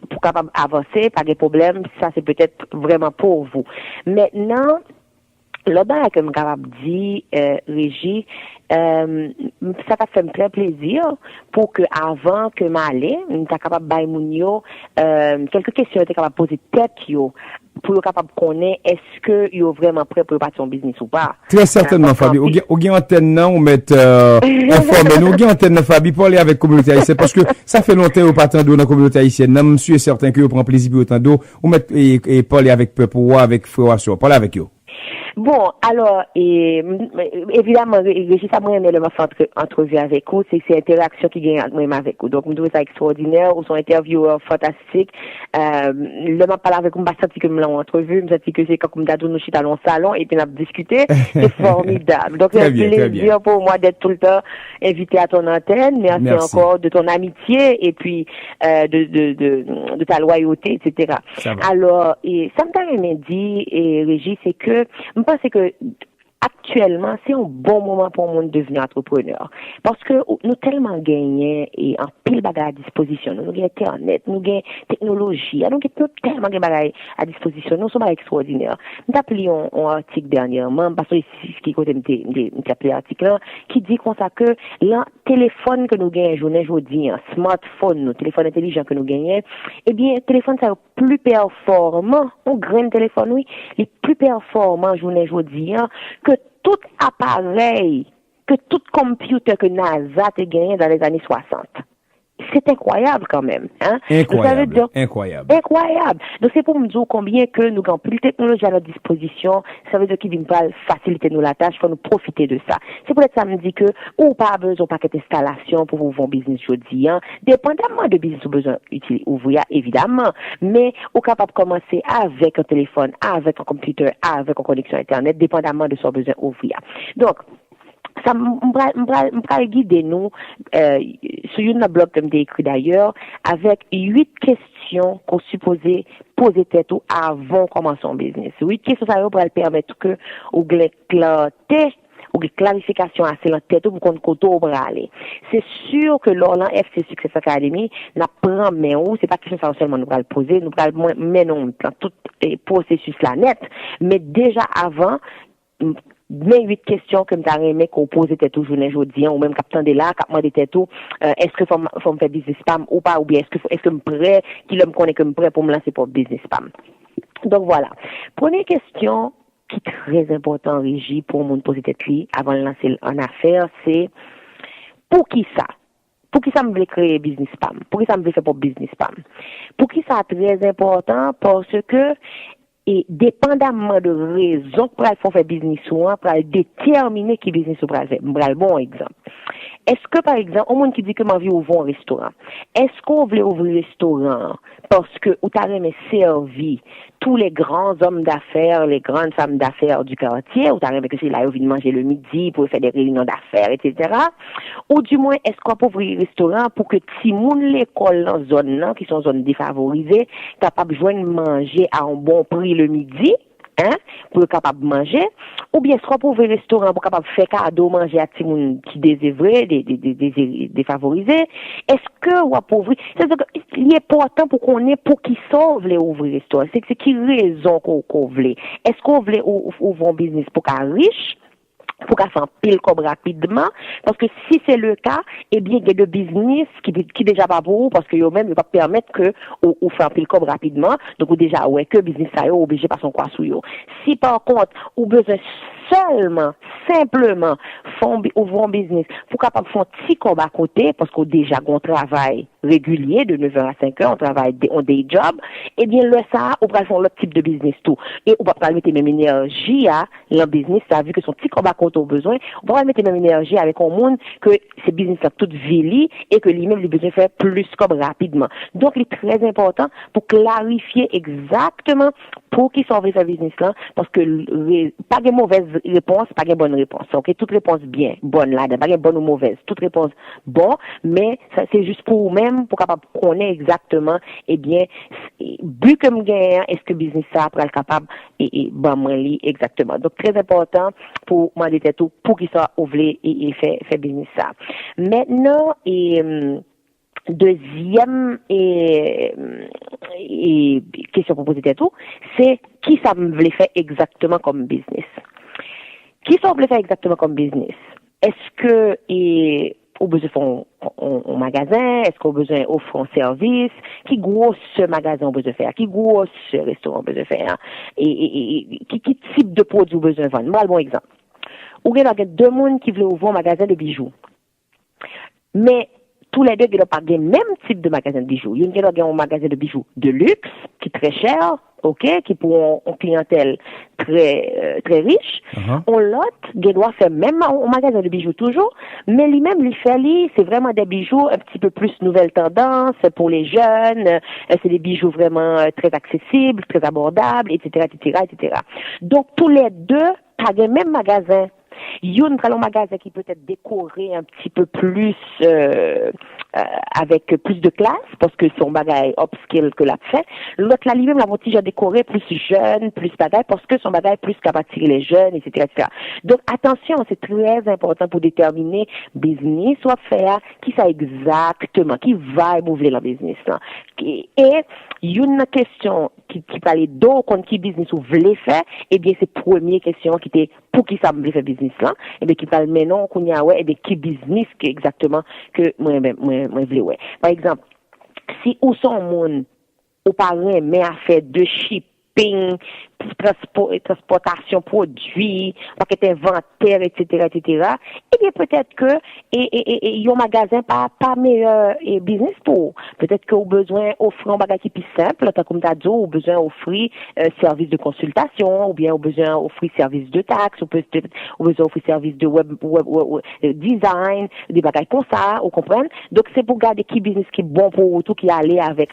pour capable avancer, pas de problème, ça c'est peut-être vraiment pour vous. Maintenant, le bain que je suis capable de dire, Régie, ça t'a fait me très plaisir pour que avant que m'aller, tu es capable de bailler quelques questions, tu es capable de poser tête yo pour être capable de connaître est-ce que yo vraiment prêt pour partir en business ou pas. Très certainement, Fabi. Ou gen antenne nan, ou met informé nous, ou gen antenne nan, Fabi, pour aller avec communauté haïtienne, parce que ça fait longtemps ou pas tant d'eau dans la communauté haïtienne. Non, monsieur est certain que vous prend plaisir pour autant d'eau, ou met et parler avec peuple ou avec frère ou parler avec eux. Bon, alors, évidemment, Régis, ça m'a le entrevue avec vous, c'est interaction qui gagne avec vous. Donc, je trouve ça extraordinaire, ou son intervieweur fantastique. Le m'a parlé avec vous, je senti que me l'ont entrevue, je senti que c'est comme d'adou nous chita dans le salon, et puis on a discuté. C'est formidable. Donc, c'est un plaisir pour moi d'être tout le temps invité à ton antenne. Merci encore de ton amitié, et puis, de ta loyauté, etc. Alors, et ça me t'a même dit, et Régis, c'est que, je pense que actuellement, c'est un bon moment pour nous de devenir entrepreneur. Parce que nous tellement gagné et en pile bagages à disposition. Nous avons Internet, nous avons technologie, nous avons tellement de bagages à disposition. Nous sommes extraordinaires. Nous avons un article dernièrement, parce que c'est ce qui côté de appelé article, qui dit comme ça que le téléphone que nous gagnons aujourd'hui, un smartphone, nos téléphones intelligents que nous gagnons, eh bien, le téléphone, c'est plus performant, un grand téléphone, oui, les plus performants aujourd'hui, que tout appareil, que tout computer que NASA a gagné dans les années 60. C'est incroyable quand même. Hein? Incroyable. Donc, incroyable. Donc c'est pour me dire combien que nous avons plus de technologie à notre disposition. Ça veut dire qu'il vient pas faciliter nous la tâche, il faut nous profiter de ça. C'est peut-être ça me dit que ou pas besoin de paquet d'installation pour vous vendre business aujourd'hui. Hein? Dépendamment de business ou besoin d'utiliser ouvrir, évidemment. Mais ou capable de commencer avec un téléphone, avec un computer, avec une connexion Internet, dépendamment de son besoin ouvrir. Donc, ça m'bra guider nous sur une blog que j'ai écrit d'ailleurs avec 8 questions qu'on supposait poser tête ou avant de commencer son business. 8 questions ça va permettre que ou clarté ou clarification assez dans tête pour qu'on côté ou aller. C'est sûr que lors là FC Success Academy n'a prend mais ou c'est pas question ça seulement nous va le poser, nous va mais non dans tout processus là net, mais déjà avant mais 8 questions que m'ta remet qu'on pose tête toujours aujourd'hui ou même captant de là cap demander tête est-ce que faut me faire business spam ou pas ou bien est-ce que me prêt qui me connaît que me prêt pour me lancer pour business spam. Donc voilà. Première question qui est très important Régie pour mon poser tête lui avant de lancer en affaire, c'est pour qui ça? Pour qui ça me veut créer business spam? Pour qui ça me veut faire pour business spam? Pour qui ça très important parce que et dépendamment de raison pour faire business ou pour déterminer qui business ou pour faire. Bon exemple. Est-ce que, par exemple, au monde qui dit que ma vie ouvre un restaurant, est-ce qu'on veut ouvrir un restaurant parce que, ou t'as même servi tous les grands hommes d'affaires, les grandes femmes d'affaires du quartier, ou t'as même que c'est là, où ils viennent manger le midi pour faire des réunions d'affaires, etc. Ou du moins, est-ce qu'on peut ouvrir un restaurant pour que si moun l'école dans zone là, qui sont zones défavorisées, capable de joindre manger à un bon prix le midi, hein, pour être capable de manger, ou bien soit pour ouvrir un restaurant pour capable de faire cadeau manger à tout le monde qui désiré, défavorisé. Est-ce que ou pour ouvrir, c'est-à-dire qu'il est important pour qu'on ait pour qui sauve les ouvrir restaurant, c'est qui raison qu'on veut. Est-ce qu'on veut ouvrir un business pour qu'un riche pour qu'elle fasse pile comme rapidement, parce que si c'est le cas, eh bien, il y a des business qui déjà pas pour vous, parce que eux-mêmes, ils ne peuvent pas permettre que, ou faire pile comme rapidement, donc, déjà, ouais, que business ça y est, obligé par son quoi sous yo. Si par contre, ou besoin seulement, simplement, ouvrir un business pour capable faire un petit combat à côté, parce qu'on déjà on travail régulier de 9h à 5h, on travaille on day job, eh bien, le ça, on va faire l'autre type de business tout. Et on va pas mettre même énergie à le business, ça, vu que son petit combat qu'on a besoin, on va mettre même énergie avec un monde que ces business là tout vili et que lui-même, il a besoin de faire plus comme rapidement. Donc, il est très important pour clarifier exactement pour qui s'en veut ce business là, parce que pas de mauvaise réponse, pas de bonne réponse. Ok, toute réponse bien, bonne là, pas de bonne ou mauvaise, toute réponse bon, mais ça c'est juste pour vous-même, pour capable connaître exactement, eh bien, but que me gagne, est-ce que business ça pour être capable et bon moi exactement. Donc très important pour moi de tout pour qu'il soit ouvert et fait business ça. Maintenant deuxième et question pour poser tout, c'est qui ça me voulait faire exactement comme business. Qui ça voulait faire exactement comme business? Est-ce que au besoin faire un magasin? Est-ce qu'on a besoin d'offrir un service? Qui gros ce magasin on besoin faire? Qui gros ce restaurant on besoin faire? Et qui type de produit on besoin vendre? Moi, un bon exemple. Ou il y a deux personnes qui veulent ouvrir un magasin de bijoux. Mais tous les deux, ils n'ont pas le même type de magasin de bijoux. Il y a un magasin de bijoux de luxe, qui est très cher, ok, qui pour une clientèle très riche. On l'autre, il doit faire même un magasin de bijoux toujours, mais lui-même, c'est vraiment des bijoux un petit peu plus nouvelle tendance pour les jeunes. C'est des bijoux vraiment très accessibles, très abordables, etc., etc., etc. Donc, tous les deux, pas le même magasin. Il y a un magasin qui peut être décoré un petit peu plus avec plus de classe parce que son bagage upskill que l'a fait. L'autre là lui-même l'a déjà décoré plus jeune, plus bagage parce que son bagage plus capable d'attirer les jeunes, etc., etc. Donc attention, c'est très important pour déterminer business soit faire qui ça exactement, qui va émouvoir le business là. Et il y a une question qui parlait d'eau contre qui business vous voulez faire, eh bien c'est première question qui était pour qui ça me voulait faire business là, eh bien qui parle maintenant qu'on y a ouais, eh bien qui business que exactement que moi voulais ouais. Par exemple, si ou son monde ou parrain mais à faire de shipping, transportation produits, paquet inventaire, etc., etc., eh bien, peut-être que, y a un magasin pas meilleur business pour. Peut-être que vous besoin offrir un bagage plus simple, comme t'as dit, vous besoin offrir, service de consultation, ou bien vous besoin offrir service de taxe, ou peut-être, vous besoin offrir service de web design, des bagages comme ça, vous comprenez? Donc, c'est pour garder qui business qui est bon pour vous, tout qui allait avec,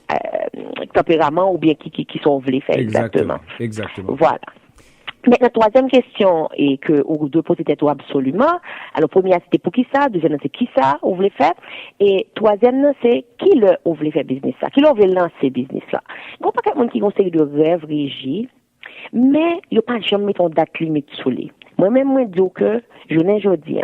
tempérament, ou bien qui sont voulés faire exactement. Voilà. Maintenant, troisième question, et que vous devez poser tête absolument. Alors, première, c'était pour qui ça? Deuxième, c'est qui ça, vous voulez faire? Et troisième, c'est qui vous voulez faire business ça? Qui vous voulez lancer business là? Il n'y a pas quelqu'un qui a une série de rêves régis, mais il n'y a pas jamais mettre une date limite sous les. Moi-même, moi, dis que, je n'ai aujourd'hui,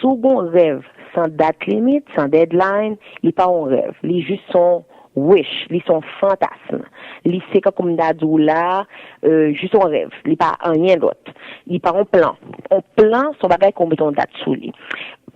si vous avez un rêve sans date limite, sans deadline, il n'est pas un rêve. Il est juste son wish, ils sont fantasmes. Ils c'est comme d'adou là, juste un rêve, ils pas rien d'autre. Ils pas un plan. Un plan, son bagage qu'on met en date sous lui.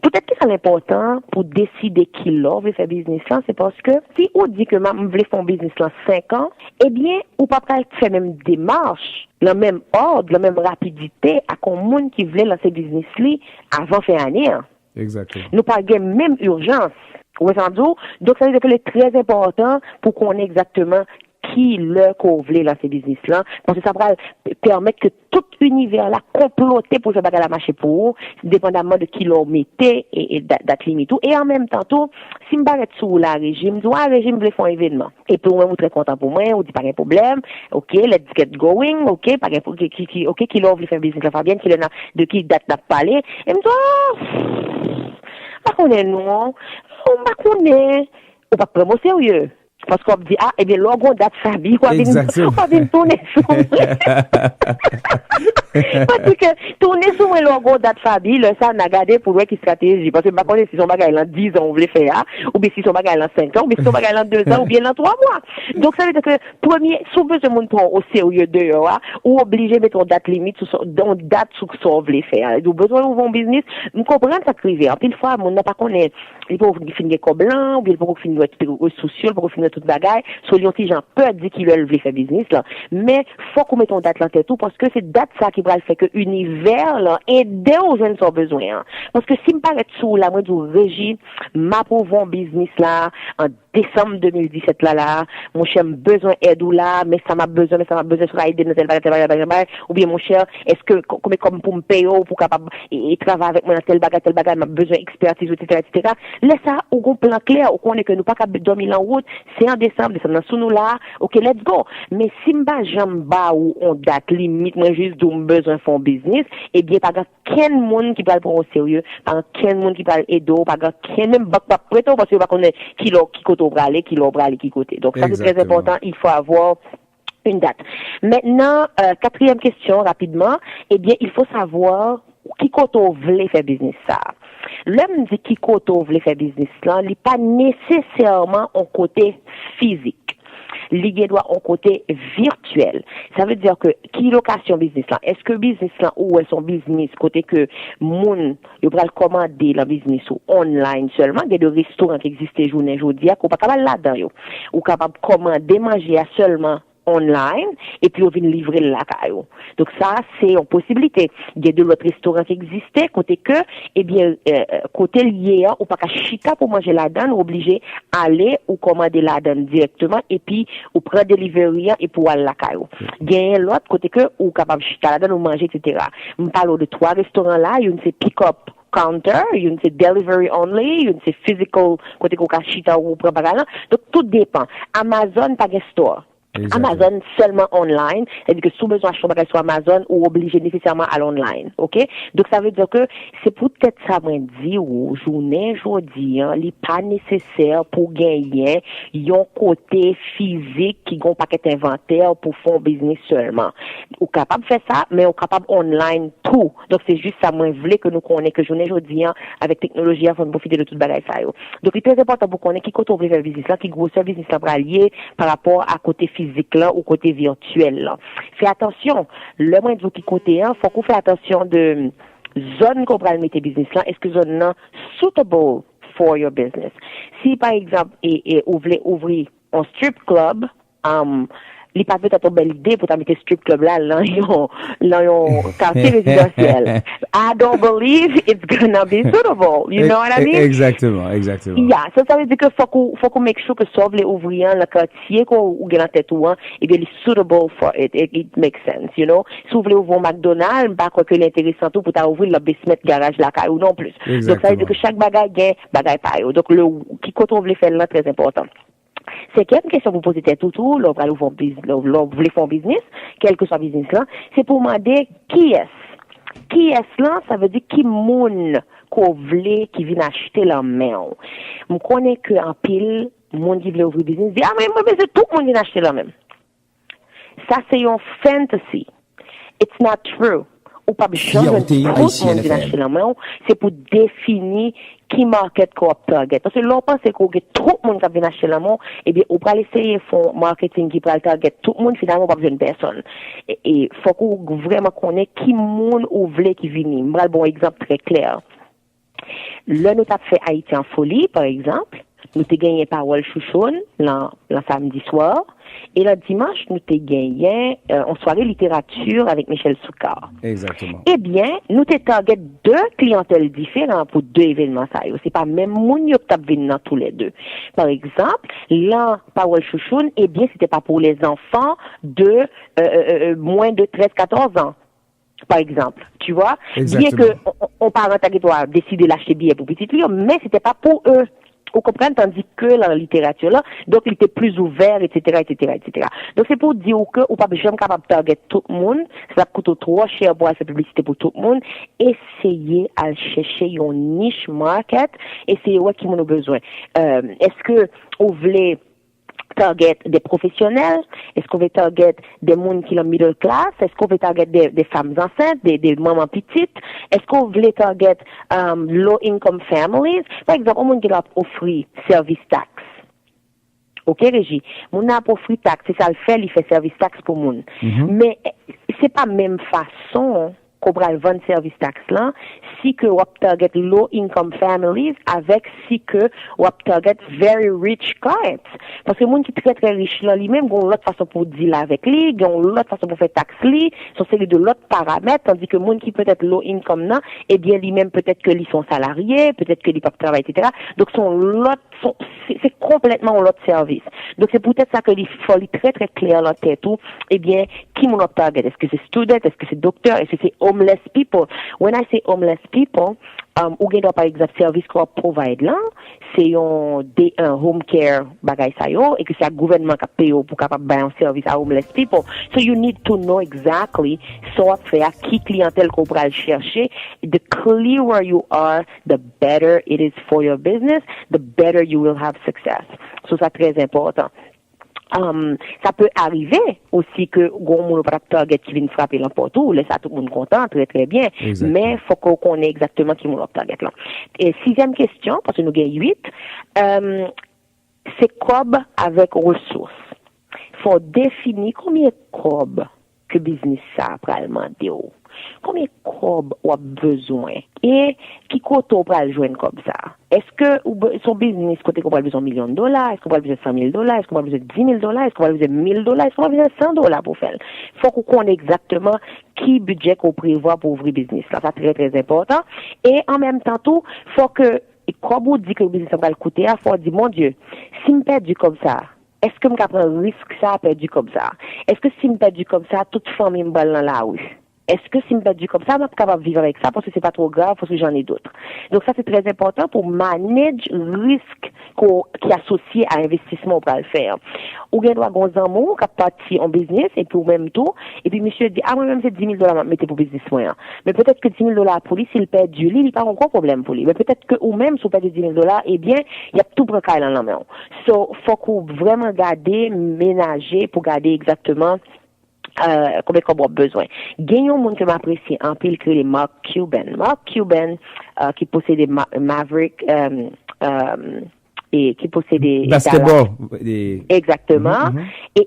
Peut-être que c'est important pour décider qui l'on veut faire business là, c'est parce que si on dit que je veux faire un business là 5 ans, eh bien, ou pas faire même démarche, la même ordre, la même rapidité à un monde qui voulait lancer business là avant faire année. Exactement. Nous pas même urgence. Donc, ça veut dire que c'est très important pour qu'on ait exactement qui le qu'on voulait dans ces business-là, parce que ça va permettre que tout l'univers là comploter pour ce bagage à marcher pour vous, dépendamment de qui l'on mettait et date limite. Et en même temps, tout, si je m'arrête sur la régime, régime voulait faire un événement. Et pour moi, vous très content pour moi, on dit pas de problème, ok, let's get going, ok, pas qui l'on voulait faire business la Fabienne, de qui date n'a parlé, et me dit, pas qu'on est non, on va connaître, on va pas vraiment sérieux. Parce qu'on dit, eh bien, l'orgon date famille, quoi, vient tourner sur moi. Parce que tourner sur moi, l'orgon date famille, ça, on a gardé pour voir qui stratégie. Parce que, ma connaît si son bagage en 10 ans, on voulait faire, ou bien si son bagage en 5 ans, ou bien si son bagage en 2 ans, ou bien en 3 mois. Donc, ça veut dire que, premier, si besoin de monde prend au sérieux dehors, ou obligé de mettre une date limite, une date sur ce qu'on voulait faire. Donc, besoin d'ouvrir un business, nous comprenons ça crivé. En pile fois, on n'a pas connaît, il faut finir comme blanc, ou bien il faut finir social, pour finir toute bagaille, sur les gens peut dire qu'ils veulent faire business, là. Mais, faut qu'on mette une date là, tout, parce que c'est date ça qui qui va le faire que univers là aider aux jeunes qui ont besoin hein. Parce que si me paraît sous la moi du régime m'a pour un business là en décembre 2017 là mon cher besoin aide ou là mais ça m'a besoin sur aider dans tel bagage ou bien mon cher est-ce que comme pour me payer ou pour capable et travailler avec moi dans tel bagage m'a besoin expertise etc. Laisse ça au plan clair ou connaît que nous pas capable dormir en route c'est en décembre sous nous là OK let's go mais si m'ba jamba ou on date limite moi juste d'où besoin font business et bien pas quel monde qui parle pour au sérieux pas quel monde qui parle aider pas quel même pas prêt parce que pas connaît qui côté braler qui côté donc ça c'est très important il faut avoir une date maintenant quatrième question rapidement eh bien il faut savoir qui côté voulait faire business ça l'homme dit qui côté voulait faire business là il pas nécessairement en côté physique lié doit en côté virtuel. Ça veut dire que qui location business là, est-ce que business là ou est son business côté que moun yo pral commander la business ou online seulement, il y a des restaurants qui existent journée aujourd'hui qu'on pas capable là-dedans yo. Ou capable commander manger à seulement online et puis on vient livrer la caillou. Donc ça c'est une possibilité. Il y a de l'autre restaurant qui existait côté que eh bien côté lié ou pas qu'à chita pour manger la donne obligé aller ou commander la donne directement et puis ou prendre delivery et pour aller la caillou. Il y a l'autre côté que ou capable chita la donne ou manger etc. On parle de trois restaurants là, une c'est pick up counter, une c'est delivery only, une c'est physical côté qu'on chita ou prendre donc tout dépend. Amazon pas de store. Exactement. Amazon seulement online, c'est-à-dire que sous besoin acheter bagage sur Amazon ou obligé nécessairement à l'online, OK? Donc ça veut dire que c'est peut-être ça moi dit ou journée aujourd'hui, hein, il pas nécessaire pour gagner un côté physique qui gon paquet inventaire pour faire business seulement. Ou capable faire ça, mais on capable online tout. Donc c'est juste ça moi voulais que nous connaît que journée aujourd'hui hein, avec technologie afin de profiter de toute bagage ça yo. Donc il est très important pour connaître qui côté on veut faire business là, qui gros business là pour allier par rapport à côté physique là ou côté virtuel là. Fais attention, le moins de vous qui côté hein, faut qu'on fait attention de zone qu'on va mettre business là, est-ce que zone là suitable for your business. Si par exemple et ouvrir un strip club il pas peut-être une belle idée pour mettre strip club là dans un quartier résidentiel. I don't believe it's gonna be suitable. You know what I mean? Exactement. Yeah, ça veut dire que faut qu'on make sure que ça veut ouvrir le quartier qu'on ou gagne tête ou et bien suitable for it. It makes sense, you know. Si vous voulez ouvrir McDonald's, pas quoi que l'intéressant tout pour ouvrir le basement garage la caille ou non plus. Exactement. Donc ça veut dire que chaque bagage gagne bagage pareil. Donc le qui qu'on veut faire là très important. C'est quelle question vous posez tout l'on va voulez faire business, quel que soit business là, c'est pour demander qui est là, ça veut dire qui moun qu'on voulait qui vient acheter la main. Je connais que en pile monde qui veut ouvrir business dit mais moi c'est tout le monde vient acheter la même. Ça c'est une fantasy. It's not true. Ou pas besoin de tout le monde vient acheter la main, c'est pour définir qui market qu'on target. Parce que l'on pense qu'on a trop de monde qui vient acheter la main, et bien, on peut essayer de faire marketing qui peut target tout le monde, finalement, pas besoin de personne. Et faut qu'on vraiment connaisse qui monde ou voulait qui vient. Je vais un bon exemple très clair. Là, nous avons fait Haïti en folie, par exemple. Nous avons gagné Parole Chouchoun, le samedi soir. Et le dimanche, nous avons gagné en soirée littérature avec Michel Soukar. Exactement. Eh bien, nous avons target deux clientèles différentes pour deux événements. C'est pas même moun yo t'a vinn tous les deux. Par exemple, là, Parole Chouchoun, eh bien, c'était pas pour les enfants de moins de 13-14 ans. Par exemple, tu vois, bien que on parent doit décider d'acheter billet pour petit livre, mais c'était pas pour eux. Vous comprenez, tandis que dans la littérature là, donc il était plus ouvert, etc. Donc c'est pour dire que ou pas jamais capable de target tout le monde, ça coûte trop cher pour faire publicité pour tout le monde. Essayez à chercher une niche market, essayez ouais qui m'en a besoin. Est-ce que vous voulez target des professionnels? Est-ce qu'on veut target des gens qui sont middle class? Est-ce qu'on veut target des femmes enceintes, des mamans petites? Est-ce qu'on veut target low income families? Par exemple, on veut offrir service tax. OK, Régie? On a offert tax, c'est ça le fait, il fait service tax pour moun. Mais c'est pas même façon qu'on qu'on va vendre service tax là, si que on target low income families avec si que on target very rich clients. Parce que monde qui très très riche là lui-même, gon l'autre façon pour deal avec lui, gon l'autre façon pour faire tax lui, sont série de l'autre paramètres, tandis que monde qui peut être low income là, eh bien lui-même peut-être que lui sont salariés, peut-être que lui pas travailler, etc. Donc c'est complètement l'autre service. Donc c'est peut-être ça que il faut très très clair dans tête tout, eh bien qui mon target, est-ce que c'est student, est-ce que c'est docteur, est-ce que c'est homeless people? When I say homeless people, ou gen par exemple service qu'on provide là, c'est un home care bagay sa yo, et que c'est le gouvernement qui paye pour capable bailler un service à homeless people. So you need to know exactly faire qui clientèle qu'on pourra chercher. The clearer you are, the better it is for your business, the better you will have success. So c'est très important. Ça peut arriver aussi que gon moun pas target qui vient frapper n'importe où, laisse tout le monde content, très très bien. Exactement. Mais faut qu'on connaisse exactement qui moun target là. Et sixième question, parce que nous avons 8, c'est cob avec ressources. Faut définir combien cob que business ça probablement demander. Combien cob ou a besoin et qui côté on va joindre comme ça. Est-ce que son business côté qu'on a besoin $1 million, est-ce qu'on a besoin $100,000, est-ce qu'on a besoin $10,000, est-ce qu'on a besoin $1,000, est-ce qu'on a besoin $100 pour faire. Faut qu'on connaisse exactement qui budget qu'on prévoit pour ouvrir business là, c'est très très important. Et en même temps tout, faut que quand vous dit que le business va le coûter, faut dire mon Dieu, si me perdu comme ça, est-ce que me prendre un risque ça perdu comme ça? Est-ce que si me perdu comme ça, toute famille me balle dans la rue? Est-ce que si me perdu comme ça, je suis capable de vivre avec ça parce que c'est pas trop grave, parce que j'en ai d'autres. Donc ça, c'est très important pour manager le risque qui est associé à l'investissement pour le faire. Ou bien, doit avoir un mot qui a parti en business et puis ou même tout. Et puis, monsieur dit, moi-même, c'est $10,000 mettez pour business moyen. Mais peut-être que $10,000 pour lui, s'il perd du lit, il n'y a pas encore problème pour lui. Mais peut-être que, ou même, si vous perdez $10,000, eh bien, il y a tout brecaille dans la main. So, faut qu'on vraiment garder, ménager pour garder exactement combien qu'on a besoin. Gagnons monde que m'apprécie en pile que les Mark Cuban. Mark Cuban qui possédait Maverick et qui possédait basketball. Exactement.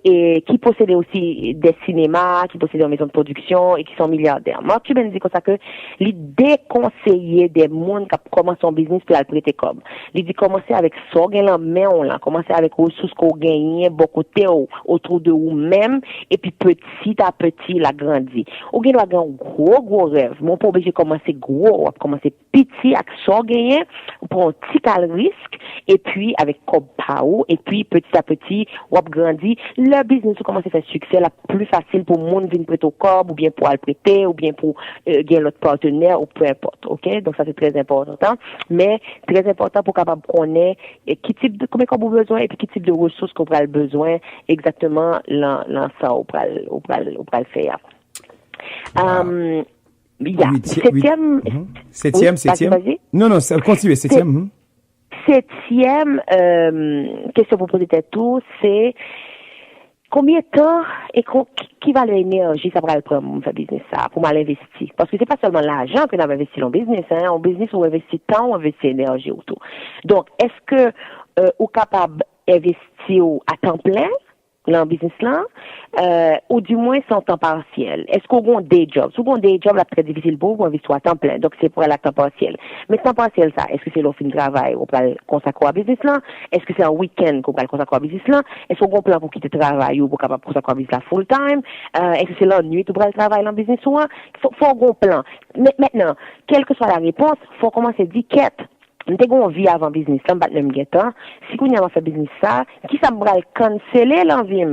Et qui possédait aussi des cinémas, qui possédait une maison de production et qui sont milliardaires. Mark Cuban dit comme ça que il déconseillait des mondes qui commencent son business pour le prêter comme. Il dit commencer avec ça, gagne la main on là, commencer avec ressources qu'on gagne beaucoup autour de vous-même et puis petit à petit la grandit. Ou gagne un gros rêve. Mon pas obligé commencer gros, on commencer petit avec ça gagner, on prend un petit risque et puis avec comme pao et puis petit à petit on grandit. Le business commence à faire succès la plus facile pour monde venir prêter au corps ou bien pour le prêter ou bien pour gagner l'autre partenaire ou peu importe. OK? Donc ça c'est très important, mais très important pour capable connaître qui type de combien qu'on a besoin et puis qui type de ressources qu'on a besoin exactement là ça on va le faire. Septième. Non, continue, septième. Septième question pour poser tout, c'est combien de temps et qui va l'énergie ça va le prendre pour faire business ça, pour m'investir. Parce que c'est pas seulement l'argent que nous avons investi dans le business, hein. En business, on investit temps, on investit énergie autour. Donc, est-ce que on est capable d'investir à temps plein dans le business là, ou du moins sans temps partiel? Est-ce qu'on a des jobs? Si on a des jobs, là, très difficile pour vous investir à temps plein. Donc, c'est pour aller à temps partiel. Mais temps partiel, ça, est-ce que c'est l'offre de travail qu'on va consacrer à business là? Est-ce que c'est un week-end qu'on va consacrer à business là? Est-ce qu'on a un plan pour quitter le travail ou pour capable consacrer à business là full time? Est-ce que c'est la nuit pour le travail dans le business ou? Faut un plan. Mais maintenant, quelle que soit la réponse, faut commencer à dire quête. Nous avons vie avant business, là, si nous avons fait business ça, qui ça va canceller l'envie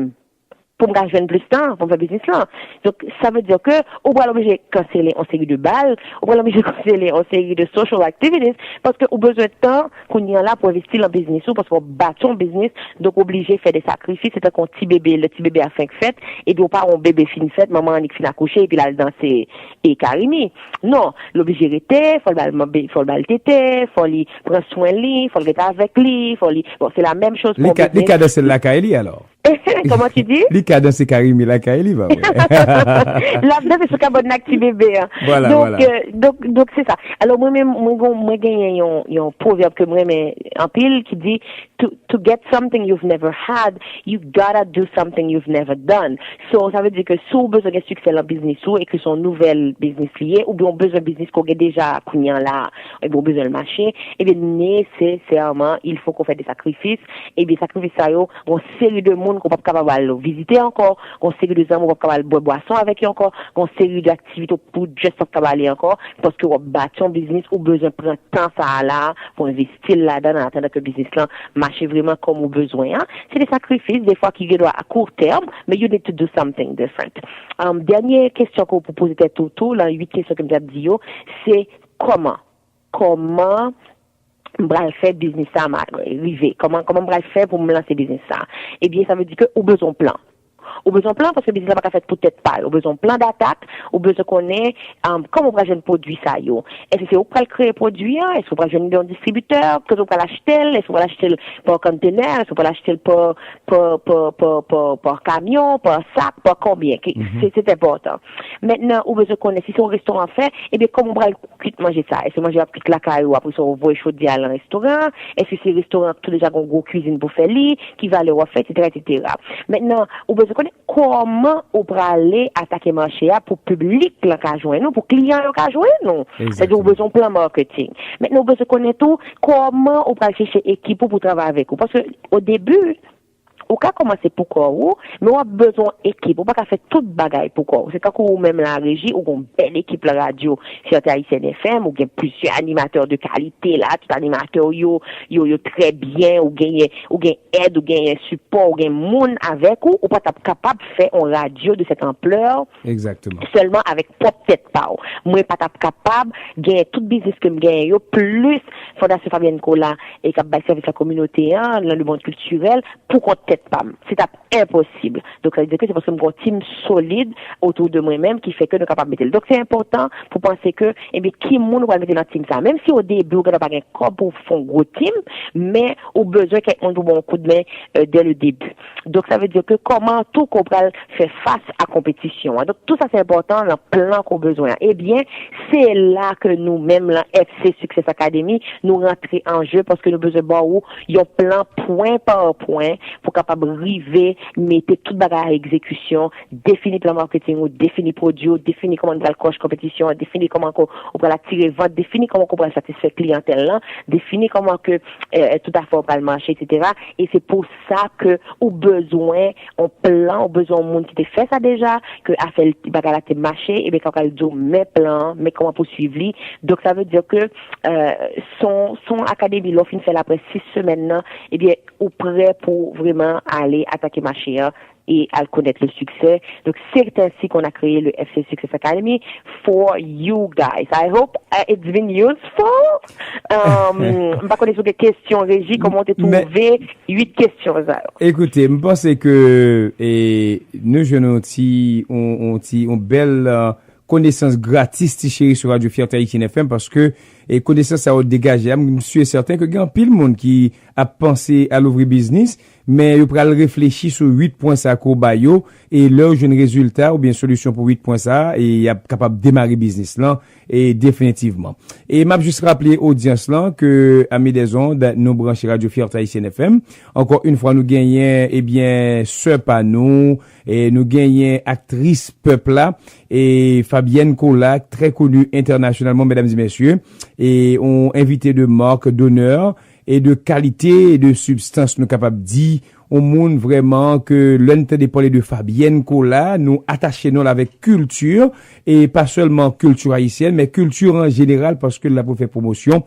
pour me gagner plus de temps pour faire business là. Donc, ça veut dire que, on va l'obliger de canceller en série de balles, on va l'obliger de canceller en série de social activities, parce qu'on a besoin de temps qu'on y a là pour investir dans le business ou parce qu'on bat son business, donc obligé de faire des sacrifices, c'est un petit bébé, le petit bébé a 5 fêtes, et puis on part un bébé fin fête, maman en fin accoucher, et puis là, elle danser et carimi. Non, l'obligé de rester, faut le téter, faut lui prendre soin de lui, faut le rester avec lui, bon, c'est la même chose pour les cas de celle-là, Kaeli, alors. Comment tu dis? Les cas dans ces Karimi la Kaili va. Là-dedans, c'est ce qu'a bon petit bébé. Hein. Voilà, donc, voilà. Donc, c'est ça. Alors, moi-même, moi, gagne un proverbe que moi, mais en pile, qui dit, to get something you've never had, you gotta do something you've never done. So, ça veut dire que si on a besoin de succès dans le business ou, et que son nouvel business lié, ou bien on a besoin de business qu'on a déjà, qu'on y a là, et bien on a besoin de marcher, et bien, nécessairement, il faut qu'on fasse des sacrifices, et bien, sacrifices, ça, yo, on série de monde qu'on peut pas capable visiter encore, on série de gens qu'on peut capable boire boisson avec eux encore, on série d'activités pour juste capable encore, parce que on bâtit un business ou besoin de prendre temps ça là, pour investir là-dedans, en attendant que le business là marche vraiment comme on besoin, hein. C'est des sacrifices, des fois, qui doivent à court terme, mais you need to do something different. Dernière question qu'on peut poser tout, là, 8 questions que j'ai dit, c'est comment m'bral faire business ça arriver comment m'bral faire pour me lancer business ça. Eh bien, ça veut dire que ou besoin plan. Ou besoin plan parce que business là pas fait peut-être pas. Ou besoin plan d'attaque, ou besoin connaître comment on va jeune produit ça yo. Est-ce que c'est ou pral créer produit, est-ce que on va jeune un distributeur, que on va l'acheter, est-ce qu'on va l'acheter par conteneur, est-ce qu'on va l'acheter par camion, par sac, par combien. C'est important. Maintenant, ou besoin connaître si c'est un restaurant fait, eh bien comment on va manger ça. Est-ce que manger après la caillou après ça on va chaud à un restaurant, est-ce que c'est restaurant tout déjà une grosse cuisine pour faire lit, qui va le refaire etc. Maintenant, ou besoin connaître comment on peut aller attaquer marché pour public là qu'a joindre nous, pour client là qu'a joindre nous. C'est-à-dire on besoin plan marketing. Maintenant on besoin connaître tout comment on peut chercher équipe pour travailler avec vous parce que au début on peut commencer pour quoi mais on a besoin d'équipe on peut pas faire toute bagaille pour quoi c'est quand même la régie ou une belle équipe la radio sur Haïtien FM ou bien plusieurs animateurs de qualité là tout animateur yo très bien ou gagne aide ou gagne support ou gagne monde avec ou pas capable de faire une radio de cette ampleur exactement seulement avec propre tête pas moi pas capable gagner tout business que me gagne yo plus Fondation Fabienne Cola et cap bailler service à la communauté dans le monde culturel pour qu'on tête pas c'est impossible donc ça veut dire que c'est parce que mon team solide autour de moi-même qui fait que nous capable mettre donc c'est important pour penser que eh bien qui monde va mettre dans team ça même si au début on n'a pas un corps pour faire un gros team mais au besoin quelqu'un pour bon coup de main dès le début donc ça veut dire que comment tout qu'on peut faire face à compétition donc tout ça c'est important dans le plan qu'on a besoin eh bien c'est là que nous-mêmes la FC Success Academy nous rentrer en jeu parce que nous besoin bon il y a plan point par point pour capable arriver mettre toute bagarre à exécution définir plan marketing ou définir produit définir comment on va le coach compétition définir comment on va l'attirer vente définir comment on va satisfaire clientèle là définir comment que tout à fait on va le marché etc. et c'est pour ça que au besoin on plan au besoin monde qui te fait ça déjà que a fait le bagarre là te marché et bien quand elle dit mes plans mais comment poursuivre lui donc ça veut dire que son académie l'offre fait après 6 semaines là et bien ou prêt pour vraiment aller attaquer marché et à connaître le succès. Donc, c'est ainsi qu'on a créé le FC Success Academy for you guys. I hope it's been useful. Je vais connaître des questions, Régie, comment tu trouvé 8 questions. Écoutez, je pense que nous, jeunes, on belle connaissance gratis chérie sur Radio Fierté Haïtienne FM parce que connaissance ça a dégagé. Je suis certain que il y a pile monde qui a pensé à l'ouvrir business mais il va réfléchir sur 8 points ça Kobayo et leur jeune résultat ou bien solution pour 8 points ça et il est capable de démarrer business là et définitivement. Et m'a juste rappeler audience là que Amis des ondes nous brancher Radio Fierté Haïtienne FM. Encore une fois nous gagnons sœur Panou et nous gagnons actrice peuple là et Fabienne Cola très connue internationalement mesdames et messieurs et on invité de marque d'honneur et de qualité et de substance nous capable dire au monde vraiment que l'unité de parler de Fabienne Cola nous attachons nous avec culture et pas seulement culture haïtienne mais culture en général parce que là pour faire promotion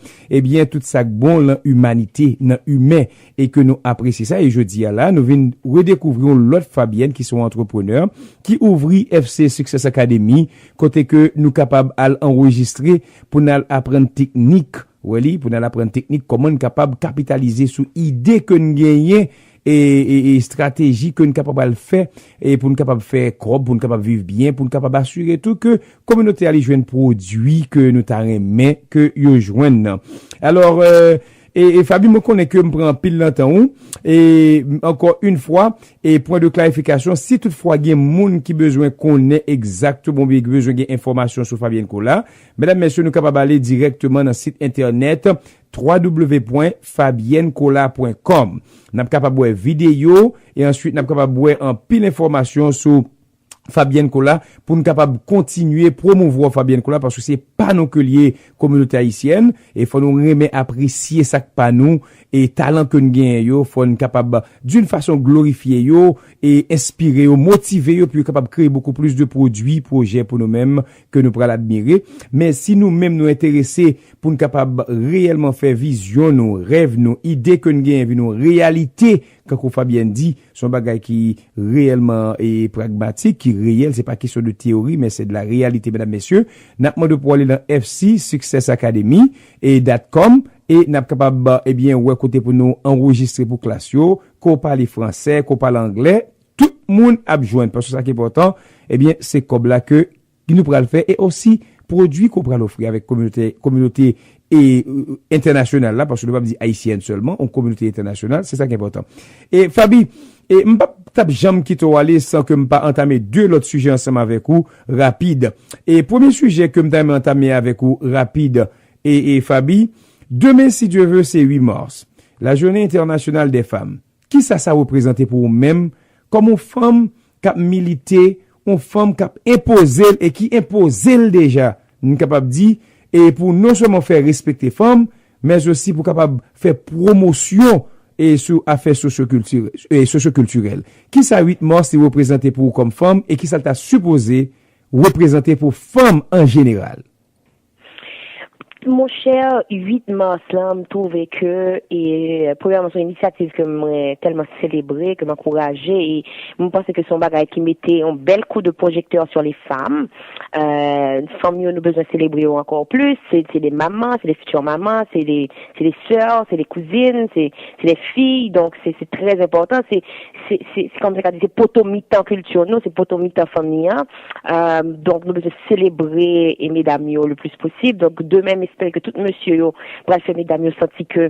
tout ça bon l'humanité dans humain et que nous apprécions ça et je dis là nous venons redécouvrir l'autre Fabienne qui sont entrepreneurs qui ouvrit FC Success Academy côté que nous capable à enregistrer pour nous apprendre technique pour nous apprendre technique comment nous capable capitaliser sur idée que nous gagnons et stratégie que nous capable de faire et pour nous capable faire crop pour nous capable vivre bien pour nous capable assurer tout que communauté aller joindre produit que nous t'a remet que yo joindre alors Et Fabi, me connaît que me prend pile longtemps, et encore une fois, et point de clarification, si toutefois il y a moun qui besoin connaît exactement, qui besoin d'informations sur Fabienne Cola, mesdames, messieurs, nous capables d'aller directement dans le site internet www.fabiennecola.com. Nous sommes capables de voir vidéo, et ensuite nous sommes capables de voir en pile information sur Fabienne Cola pour nous capable continuer promouvoir Fabienne Cola parce que c'est pas nous que lié communauté haïtienne et faut nous remettre apprécier ça pas nous et talent que nous gagnons yo faut nous capable d'une façon glorifier yo et inspirer yo motiver yo puis capable créer beaucoup plus de produits projets pour nous-mêmes que nous pourrons l'admirer mais si nous-mêmes nous intéressés pour nous capable réellement faire vision nos rêves nos idées que nous gagnons nos réalités quand Fabienne dit son bagage qui réellement est pragmatique qui réel, c'est pas question de théorie, mais c'est de la réalité, mesdames, messieurs. N'a demandé pour aller dans FC Success Academy et .com et n'a capable, eh bien, ouais, côté pour nous enregistrer pour classe yo, qu'on parle français, qu'on parle anglais, tout le monde a besoin, parce que ça qui est important, eh bien, c'est comme là que nous pourrons le faire et aussi produits qu'on pourra l'offrir avec communauté et internationale là, parce que nous ne pas dire haïtienne seulement, en communauté internationale, c'est ça qui est important. Et Fabi, et m'pas tap jamais quitter aller sans que m'pas entamer deux autres sujets ensemble avec vous rapide. Et premier sujet que m'pas entamer avec vous rapide et Fabi, demain si Dieu veut c'est 8 mars, la journée internationale des femmes. Qui ça représente pour vous-même comme une femme qui a milité, une femme qui a imposé et qui impose déjà, nous capable dire et pour non seulement faire respecter femmes, mais aussi pour capable faire promotion et sur affaires socioculturelles. Qui ça 8 mars c'est représenté pour vous comme femme et qui ça t'a supposé représenter pour femmes en général? Mon cher, 8 mars, là, me trouvais que, et, premièrement, son initiative que moi, tellement célébrée, que m'encourageait, et, me pensais que son bagage qui mettait un bel coup de projecteur sur les femmes, femmes, nous besoin de célébrer encore plus, c'est les mamans, c'est les futures mamans, c'est les sœurs, c'est les cousines, c'est les filles, donc c'est très important, c'est comme ça, c'est potomitan culture, nous, c'est potomitan famille, donc nous besoin de célébrer et mesdames, le plus possible, donc demain, j'espère que tout monsieur yo va faire mesdames yo senti que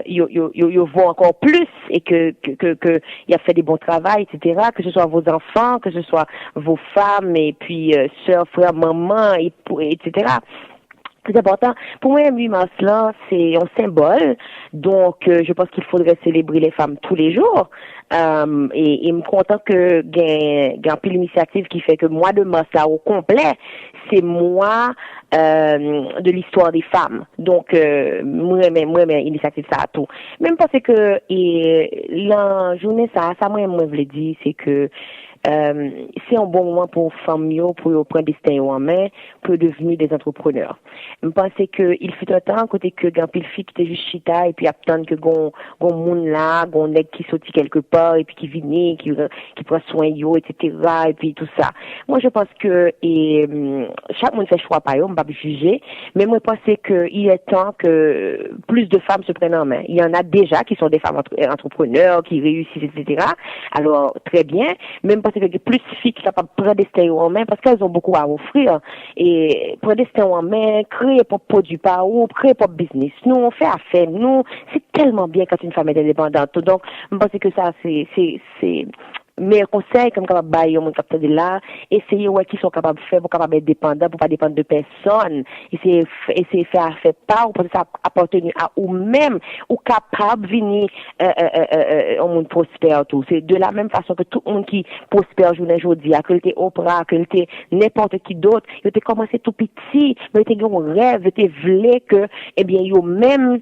yo vont encore plus et que il a fait des bons travail, etc., que ce soit vos enfants, que ce soit vos femmes et puis sœurs, frères, maman etc. C'est important. Pour moi, 8 mars là, c'est un symbole. Donc, je pense qu'il faudrait célébrer les femmes tous les jours. Et me content que gain pile initiative qui fait que mois de mars là au complet, c'est mois de l'histoire des femmes. Donc, moi, initiative ça à tout. Même parce que la journée ça moi voulais dire, c'est que c'est un bon moment pour femmes pour prendre destin en main, pour devenir des entrepreneurs. Je pense que il fut un temps côté que gampil fille qui était juste chita et puis attendre que gon monde là, gon nèg qui sorti quelque part et puis qui vient qui prend soin yo, etc., et puis tout ça. Moi je pense que chaque monde fait choix par eux, on va pas juger, mais moi je pense que il est temps que plus de femmes se prennent en main. Il y en a déjà qui sont des femmes entrepreneurs qui réussissent, etc. Alors très bien, même parce qu'il y a plus de filles qui sont capables de prendre destin en main parce qu'elles ont beaucoup à offrir et prendre destin en main, créer pour produit par ou créer pour business. Nous on fait affaire, nous c'est tellement bien quand une femme est indépendante. Donc je pense que ça c'est mes conseils comme capable bailler mon capteur de là, essayer ouais qui sont capables de faire pour capable être dépendant pour pas dépendre de personne, essayer faire part pour ça appartenir à ou même ou capable venir un monde prospère tout. C'est de la même façon que tout le monde qui prospère journée aujourd'hui, que était Oprah, que était n'importe qui d'autre, il était commencé tout petit, mais il était un rêve, il était voulait que eh bien yo même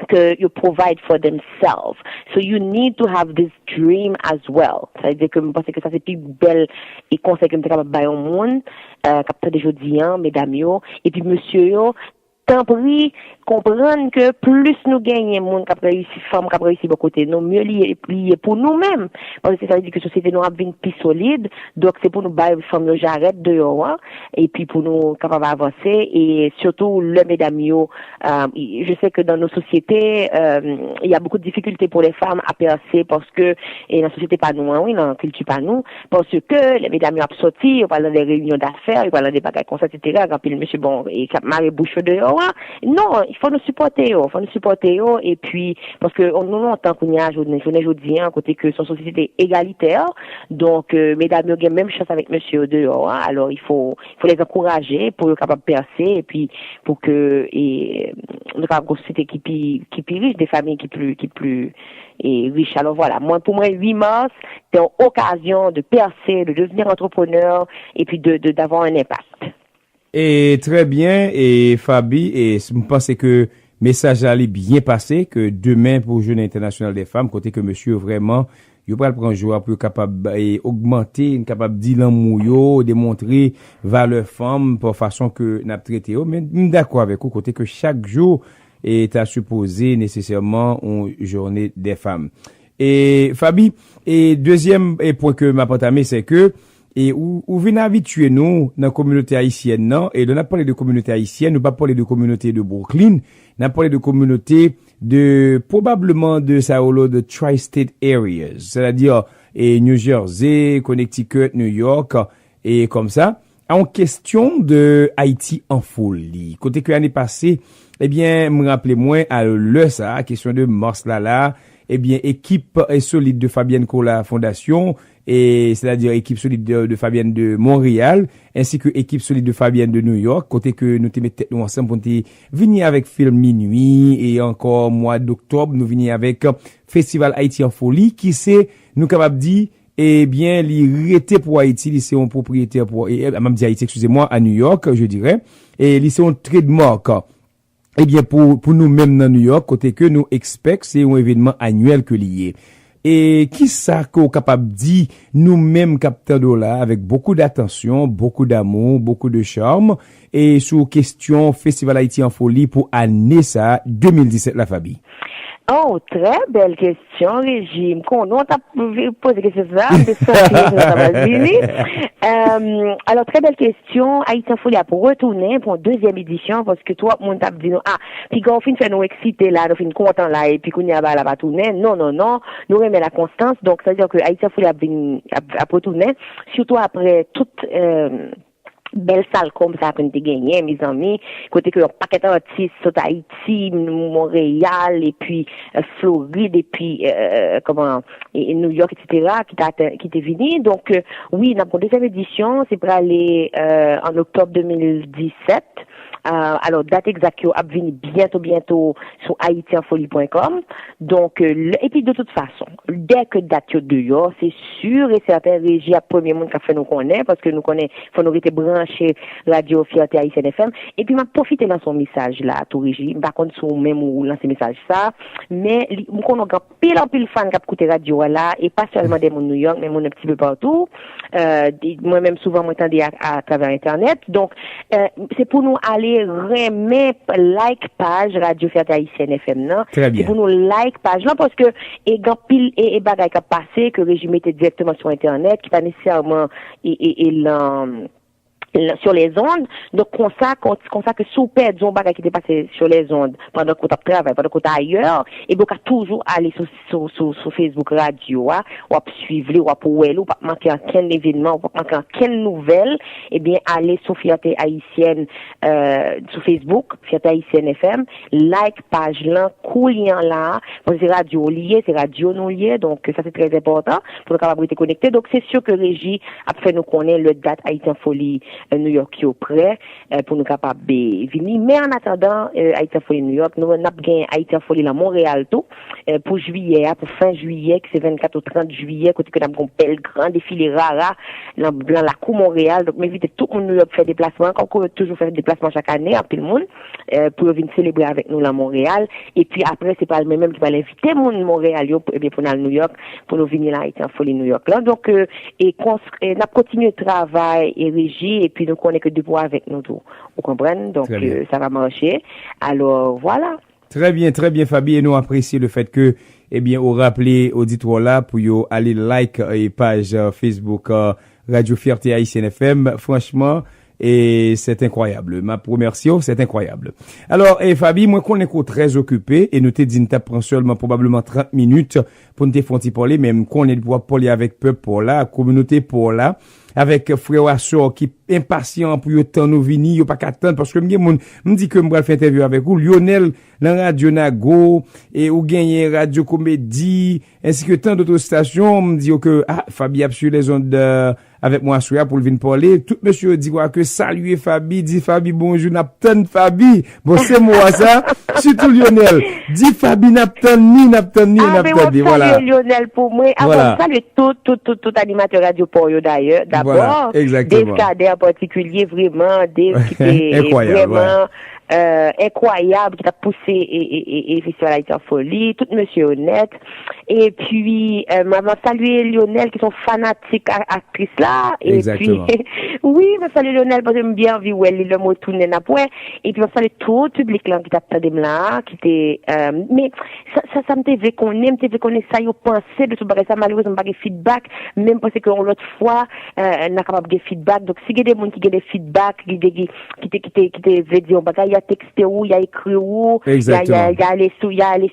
que you provide for themselves. So you need to have this dream as well. Ça veut dire que je pense que ça c'est plus belle et conseil que je suis capable de bailler au monde, capteur de jodi, mesdames yo, et puis monsieur yo, tant pis, comprendre que plus nous gagnons monde qui a réussi, femmes qui a réussi de côté, nous mieux lié pour nous-mêmes. Parce que ça veut dire que la société nous a bien plus solide, donc c'est pour nous bailler femmes nous j'arrête de hein, et puis pour nous capables d'avancer et surtout le mesdames yo, je sais que dans nos sociétés, il y a beaucoup de difficultés pour les femmes à percer parce que et la société pas nous, oui, dans la culture pas nous, parce que les mesdames yo a sorti, on parle dans des réunions d'affaires, on parle dans des bagages comme ça, etc. Quand puis le monsieur bon et cap maré bouche dehors, non, il faut nous supporter, et puis, parce que, nous, en tant qu'on y a, aujourd'hui, côté que son société égalitaire, donc, mesdames, nous avons même chance avec monsieur dehors, alors il faut les encourager pour être capable de percer, et puis, pour que, nous avons une société qui plus riche, des familles qui plus riches. Alors voilà, pour moi, 8 mars, c'est une occasion de percer, de devenir entrepreneur, et puis d'avoir un impact. Et très bien, et Fabi, et je pense que message allait bien passer, que demain pour Journée internationale des femmes, côté que monsieur vraiment, il va prendre jour pour capable augmenter, capable dire l'amour, démontrer valeur femme pour façon que n'a traité. Mais d'accord avec vous, côté que chaque jour est à supposer nécessairement une journée des femmes. Et Fabi, et deuxième point que m'a entamé, c'est que et où venez habituer nous dans la communauté haïtienne, non? Et on a parlé de communauté haïtienne, nous pas parler de communauté de Brooklyn, on a parlé de communauté probablement de Saolo, de Tri-State Areas, c'est-à-dire, New Jersey, Connecticut, New York, et comme ça. En question de Haïti en folie. Côté que l'année passée, me rappelez-moi, à question de mars là, équipe solide de Fabienne Cola Fondation, et c'est-à-dire équipe solide de Fabienne de Montréal, ainsi que équipe solide de Fabienne de New York, côté que nous te mettons nous ensemble pour venir avec film Minuit, et encore mois d'octobre, nous venir avec Festival Haïti en folie, qui c'est, nous capable dire, li rete pour Haïti, c'est un propriétaire pour, même dit Haïti, excusez-moi, à New York, je dirais, et c'est un trademark, pour nous-mêmes dans New York, côté que nous expect, c'est un événement annuel que lié. Et qui ça qu'on capable dit nous-mêmes capteurs dollars avec beaucoup d'attention, beaucoup d'amour, beaucoup de charme, et sous question Festival Haïti en folie pour année ça, 2017, la Fabi. Oh, très belle question, Régime. On t'a posé question ça, mais ça va venir. Alors, très belle question. Haïti en folie a pour retourner pour une deuxième édition, parce que toi, mon t'a dit, puis quand on finit fait nous exciter là, nous finit content là, et puis qu'on y a là, va tourner. Non, nous remet la constance. Donc, ça veut dire que Haïti en folie a retourner, surtout après toute, belle salle comme ça pour nous gagner, mes amis, côté que un paquet d'artistes sur Haïti, Montréal, et puis Floride, et puis et New York, etc., qui t'est venu. Donc oui, dans la deuxième édition, c'est pour aller en octobre 2017. Alors, date exacte, a venir bientôt sur haitienfolie.com. Donc, et puis de toute façon, dès que date dehors, c'est sûr et certain, Régie à premier monde qui a fait nous connaître, parce que nous connaît, faut nous rester branché Radio Fierté Haïtienne FM. Et puis, m'a profité dans son message là, tout Régie. Par contre, sur même ou lancer message ça. Mais, nous connaissons pile fan qui a écouté Radio là, et pas seulement des monde New York, mais monde un petit peu partout. Moi-même, souvent, moi, à travers Internet. Donc, c'est pour nous aller remettre like page Radio Fierté Haïtienne FM, non? Très bien. C'est pour nous like page là, parce que, pile et bagay qui a passé, que le régime était directement sur Internet, qui pas nécessairement, sur les ondes. Donc, comme ça que sous perd un bagage qui était passé sur les ondes pendant qu'on travaille, pendant qu'on est ailleurs, et donc, à toujours aller sur Facebook Radio, ou à suivre, ou à pouvoir, ou pas manquer quel événement, ou pas manquer quelle nouvelle, aller sur Fierté Haïtienne, sur Facebook, Fierté Haïtienne FM, like page là, lien là, parce que c'est radio lié, c'est radio non lié, donc, ça c'est très important pour nous capable de connecter. Donc, c'est sûr que Régie a fait nous connaître le date Haïti en folie, New York qui est prêt pour nous capables de venir. Mais en attendant, Haïti en folie New York, nous avons gagné Haïti en folie à Montréal tout pour juillet, pour fin juillet, que c'est 24 au 30 juillet, côté que nous avons un bel grand défilé rara dans la cour Montréal. Donc, m'invite tout le monde New York faire des déplacements, encore toujours faire des déplacements chaque année, en tout le monde, pour venir célébrer avec nous là Montréal. Et puis après, c'est pas le même qui va l'inviter mon Montréal, pour aller à New York, pour nous venir là Haïti en folie New York là. Donc, et nous continué le travail et Régie, et puis nous connaissons que deux poids avec nous tout. Vous comprenez? Donc, ça va marcher. Alors, voilà. Très bien, Fabi, et nous apprécions le fait que, on rappelé auditoire là pour aller like et page Facebook Radio Fierté Haïtienne FM. Franchement, et c'est incroyable. Ma première c'est incroyable. Alors, Fabi, moi qu'on est très occupé, et nous te dit, nous prend seulement probablement 30 minutes pour nous faire parler, même qu'on est de pouvoir parler avec peuple pour là, communauté pour là. avec frère à sœur qui impatient pour yo temps nous venir, yo pas qu'attendre parce que me dit que me faire interview avec vous Lionel dans Radio Nago et ou gagner Radio Comédie ainsi que tant d'autres stations me dit que Fabi a sur les ondes avec moi soir pour venir parler tout monsieur dit quoi que saluer Fabi dit Fabi bonjour n'aptan Fabi bon c'est moi ça surtout Lionel dit Fabi n'aptan ni voilà Lionel pour moi avant saluer tout animateur radio pour eux d'ailleurs d'abord exactement Dave Cadet en particulier vraiment Dave qui est vraiment incroyable qui t'a poussé et Festival Haïti en folie tout monsieur honnête et puis m'a salué Lionel qui sont fanatiques actrices là et exactement. Puis oui m'a salué Lionel parce que j'aime bien vivre le mot tourner après et puis m'a salué tout le public là qui t'a attendé là qui était mais ça me fait connaître ça yo penser de tout bagage ça malheureusement pas de feedback même parce que l'autre fois n'a capable de feedback donc si il y a des gens qui ont des feedback qui veut dire bagage il y a texté ou il y a écrit ou il y a aller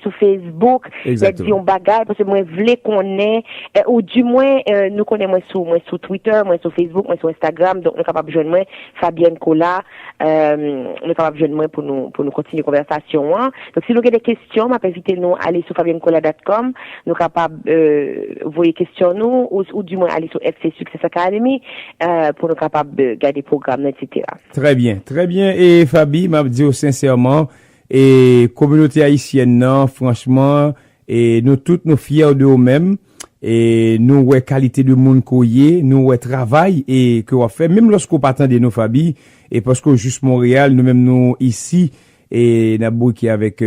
sur Facebook il y a dit on bagage parce que moi voulais qu'on ait ou du moins nous connaissons moi sur Twitter moi sur Facebook moi sur Instagram donc nous capable joindre moi Fabienne Cola nous capable joindre moi pour nous continuer la conversation hein. Donc si vous avez des questions m'a invité nous aller sur fabiennecola.com nous capable envoyer questions nous ou du moins aller sur FC Success Academy pour nous capable garder programme etc. Très bien et Fabi m'a dit sincèrement et communauté haïtienne non franchement et nous toutes nous fiers de nous-mêmes et nous ouais qualité de monde qu'on y est nous ouais travail et que on fait même lorsqu'on partant de nos Fabi et parce que juste Montréal nous-mêmes nous ici et n'a qui avec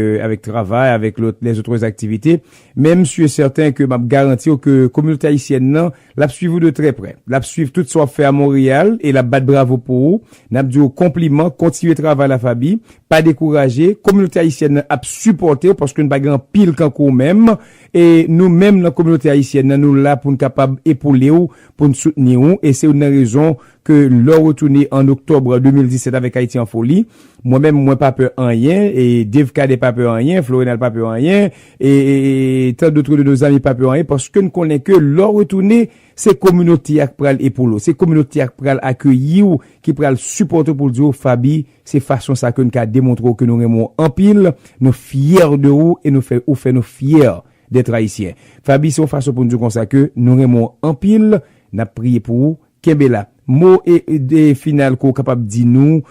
travail avec les autres activités même je suis certain que m'a garanti que communauté haïtienne non la suivre de très près la suivre tout soit fait à Montréal et la battre bravo pour vous n'a dit compliment continuer travail la Fabi pas décourager communauté haïtienne a supporter parce que nous pas grand pile quand même et nous même la communauté haïtienne nous là pour nous capable épauler ou pour nous soutenir et c'est une raison que leur retourner en octobre 2017 avec Haïti en folie moi-même moi pas peur en rien et Dave Cadet pas peur en rien Florinal pas peur en rien et tant d'autres de nos amis pas peur en rien parce que nous connaissons que leur retourner c'est communauté qui pral épauler c'est communauté qui pral accueillir qui pral supporter pour dire Fabi c'est façon ça que nous a démontré que nous aimons en pile nous fiers de vous et nous fait nous fiers d'être haïtiens Fabi c'est une façon pour nous dire comme ça que nous aimons en pile n'a prié pour vous Kembela mot et final qu'on capable dire nous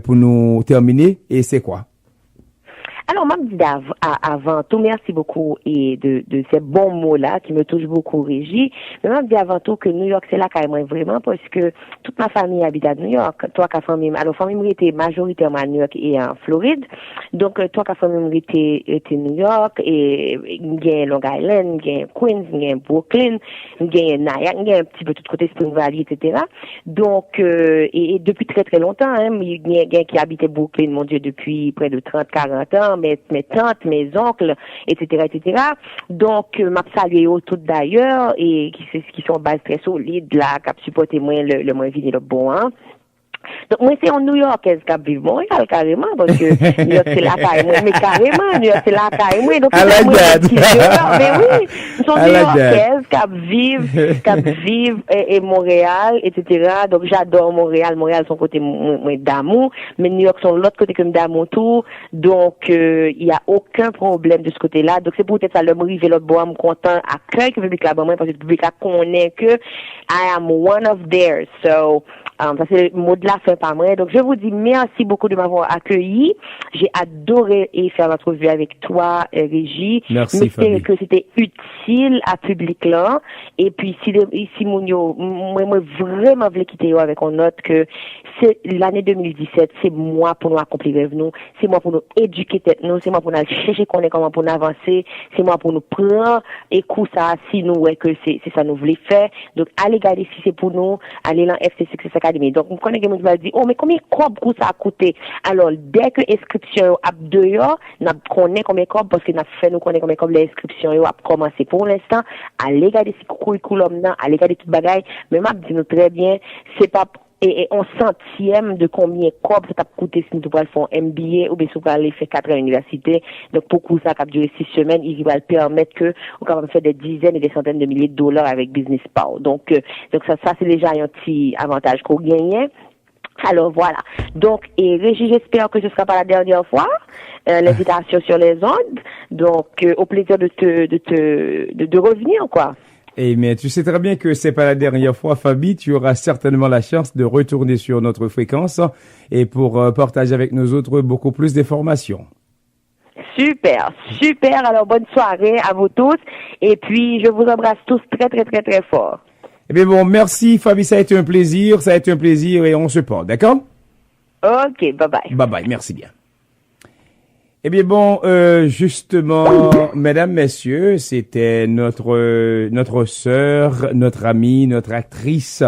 pour nous terminer et c'est quoi? Alors, m'a dit avant tout, merci beaucoup et de ces bons mots-là qui me touchent beaucoup, Régie. Mais m'a dit avant tout que New York, c'est là carrément vraiment parce que toute ma famille habite à New York. Toi, ta famille, alors, famille était majoritairement à New York et en Floride. Donc, toi, ta famille était New York et il y a Long Island, il y a Queens, il y a Brooklyn, il y a Nyack, il y a un petit peu tout côté Spring Valley, etc. Donc, et depuis très très longtemps, hein, il y a qui habitait Brooklyn, mon Dieu, depuis près de 30-40 ans. Mes tantes, mes oncles, etc. Donc, m'a salué tout d'ailleurs, et qui sont bases très solides, là, qui supportent moins le moins vide et le bon, hein. Donc, moi, c'est en New York, qui vivent Montréal, carrément, parce que New York, c'est là, carrément, mais carrément, New York, c'est là, carrément, donc, mais oui, ils sont New-Yorkaises, qui vivent, et Montréal, etc. Donc, j'adore Montréal, son côté, moins d'amour, mais New York, sont l'autre côté comme d'amour, tout. Donc, il y a aucun problème de ce côté-là. Donc, c'est peut-être ça, le m'arriver l'autre bois, me content, accueil que le public là-bas, parce que le public là connaît que I am one of theirs. So, ça c'est le mot de la fin par moi. Donc je vous dis merci beaucoup de m'avoir accueilli. J'ai adoré faire l'entrevue avec toi, Régie. Merci Fabi. Que c'était utile à public là. Et puis si Mounio, moi vraiment voulais quitter avec on note que c'est l'année 2017, c'est moi pour nous accomplir rêve nous, c'est moi pour nous éduquer tête nous, c'est moi pour nous chercher qu'on est comment pour nous avancer, c'est moi pour nous prendre et coup ça si nous ouais que c'est ça nous voulait faire. Donc allez garder si c'est pour nous, allez dans FC Success Academy. Donc on connaît quelqu'un qui va dire oh mais combien de ça a coûté. Alors dès que inscription a dehors, n'a connaît combien cob parce que n'a fait nous connaît combien cob l'inscription a commencé pour l'instant, allez garder ce curriculum là, allez garder toute bagaille, mais m'a dit nous très bien, c'est pas et on centième de combien cob ça t'a coûté si nous devons faire un MBA ou bien si vous aller faire 4 ans à l'université. Donc pour ça qui a duré 6 semaines, il va permettre que on capable faire des dizaines et des centaines de milliers de dollars avec Business Power. Donc ça c'est déjà un petit avantage qu'on gagne. Alors voilà. Donc, et Régis, j'espère que ce sera pas la dernière fois, l'invitation sur les ondes. Donc, au plaisir de revenir, quoi. Eh mais tu sais très bien que c'est pas la dernière fois, Fabi. Tu auras certainement la chance de retourner sur notre fréquence et pour partager avec nous autres beaucoup plus d'informations. Super, super. Alors, bonne soirée à vous tous. Et puis, je vous embrasse tous très, très, très, très fort. Eh bien bon, merci Fabi, ça a été un plaisir et on se parle, d'accord? Ok, bye bye. Bye bye, merci bien. Eh bien bon, justement, mesdames, messieurs, c'était notre sœur, notre amie, notre actrice.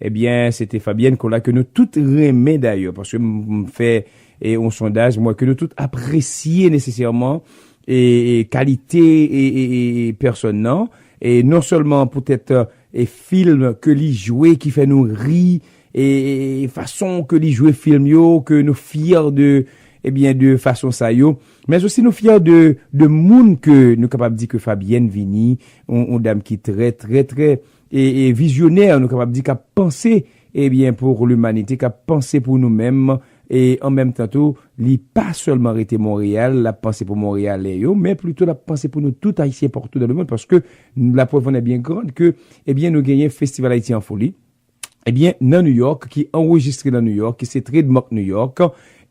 Eh bien, c'était Fabienne Collat que nous toutes aimons d'ailleurs, parce que me fait un sondage, moi, que nous toutes apprécier nécessairement et qualité et personne, non? Et non seulement peut-être et film que li jouer qui fait nous rire et façon que li jouer film yo que nous fiers de de façon ça yo, mais aussi nous fiers de monde que nous capable dire que Fabienne Vini on dame qui très très très et visionnaire, nous capable dire qu'a pensé pour l'humanité, qu'a pensé pour nous-mêmes. Et en même temps, li pas seulement arrêté Montréal, la pensée pour Montréal mais plutôt la pensée pour nous tout haïtiens partout dans le monde, parce que la preuve est bien grande que, nous gagnons Festival Haïti en folie, dans New York, qui enregistré dans New York, qui c'est Trademark New York,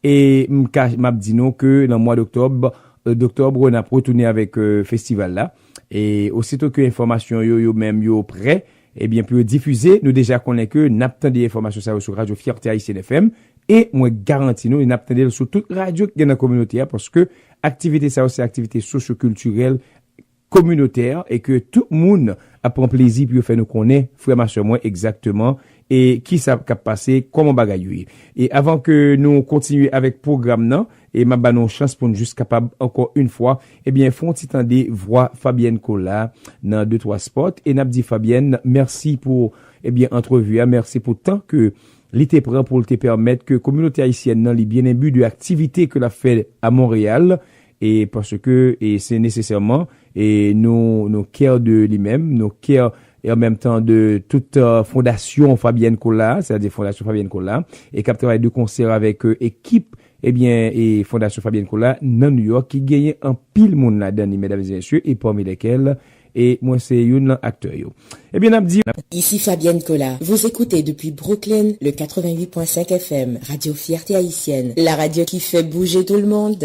et m'a dit non que dans le mois d'octobre, on a retourné avec festival là, et aussitôt que information yo prêt, pour diffuser, nous déjà connaissons que n'attend des informations ça sur Radio Fierté Haïtienne FM. Et moi garantis nous n'attendez sur toute radio qui est dans la communauté parce que activité ça aussi activité socio-culturelle communautaire et que tout le monde prend plaisir puis fait nous connaître frère ma soeur moi exactement et qui ça cap passer comment bagaille. Et avant que nous continuions avec programme non et m'a ba non chance pour nous juste capable encore une fois font titande voix Fabienne Collat dans 2-3 spots et n'a dit Fabienne merci pour entrevue, merci pour tant que l'été prend pour te permettre que communauté haïtienne dans les bien imbu de activité que la fait à Montréal et parce que c'est nécessairement nos cœurs de lui-même, nos cœurs et en même temps de toute fondation Fabienne Collat, c'est-à-dire fondation Fabienne Collat et qui travaille de concert avec équipe et fondation Fabienne Collat dans New York qui gagne un pile monde là-dedans mesdames et messieurs et parmi lesquels et moi c'est un acteur yo. Ici Fabienne Collat. Vous écoutez depuis Brooklyn le 88.5 FM, Radio Fierté Haïtienne, la radio qui fait bouger tout le monde.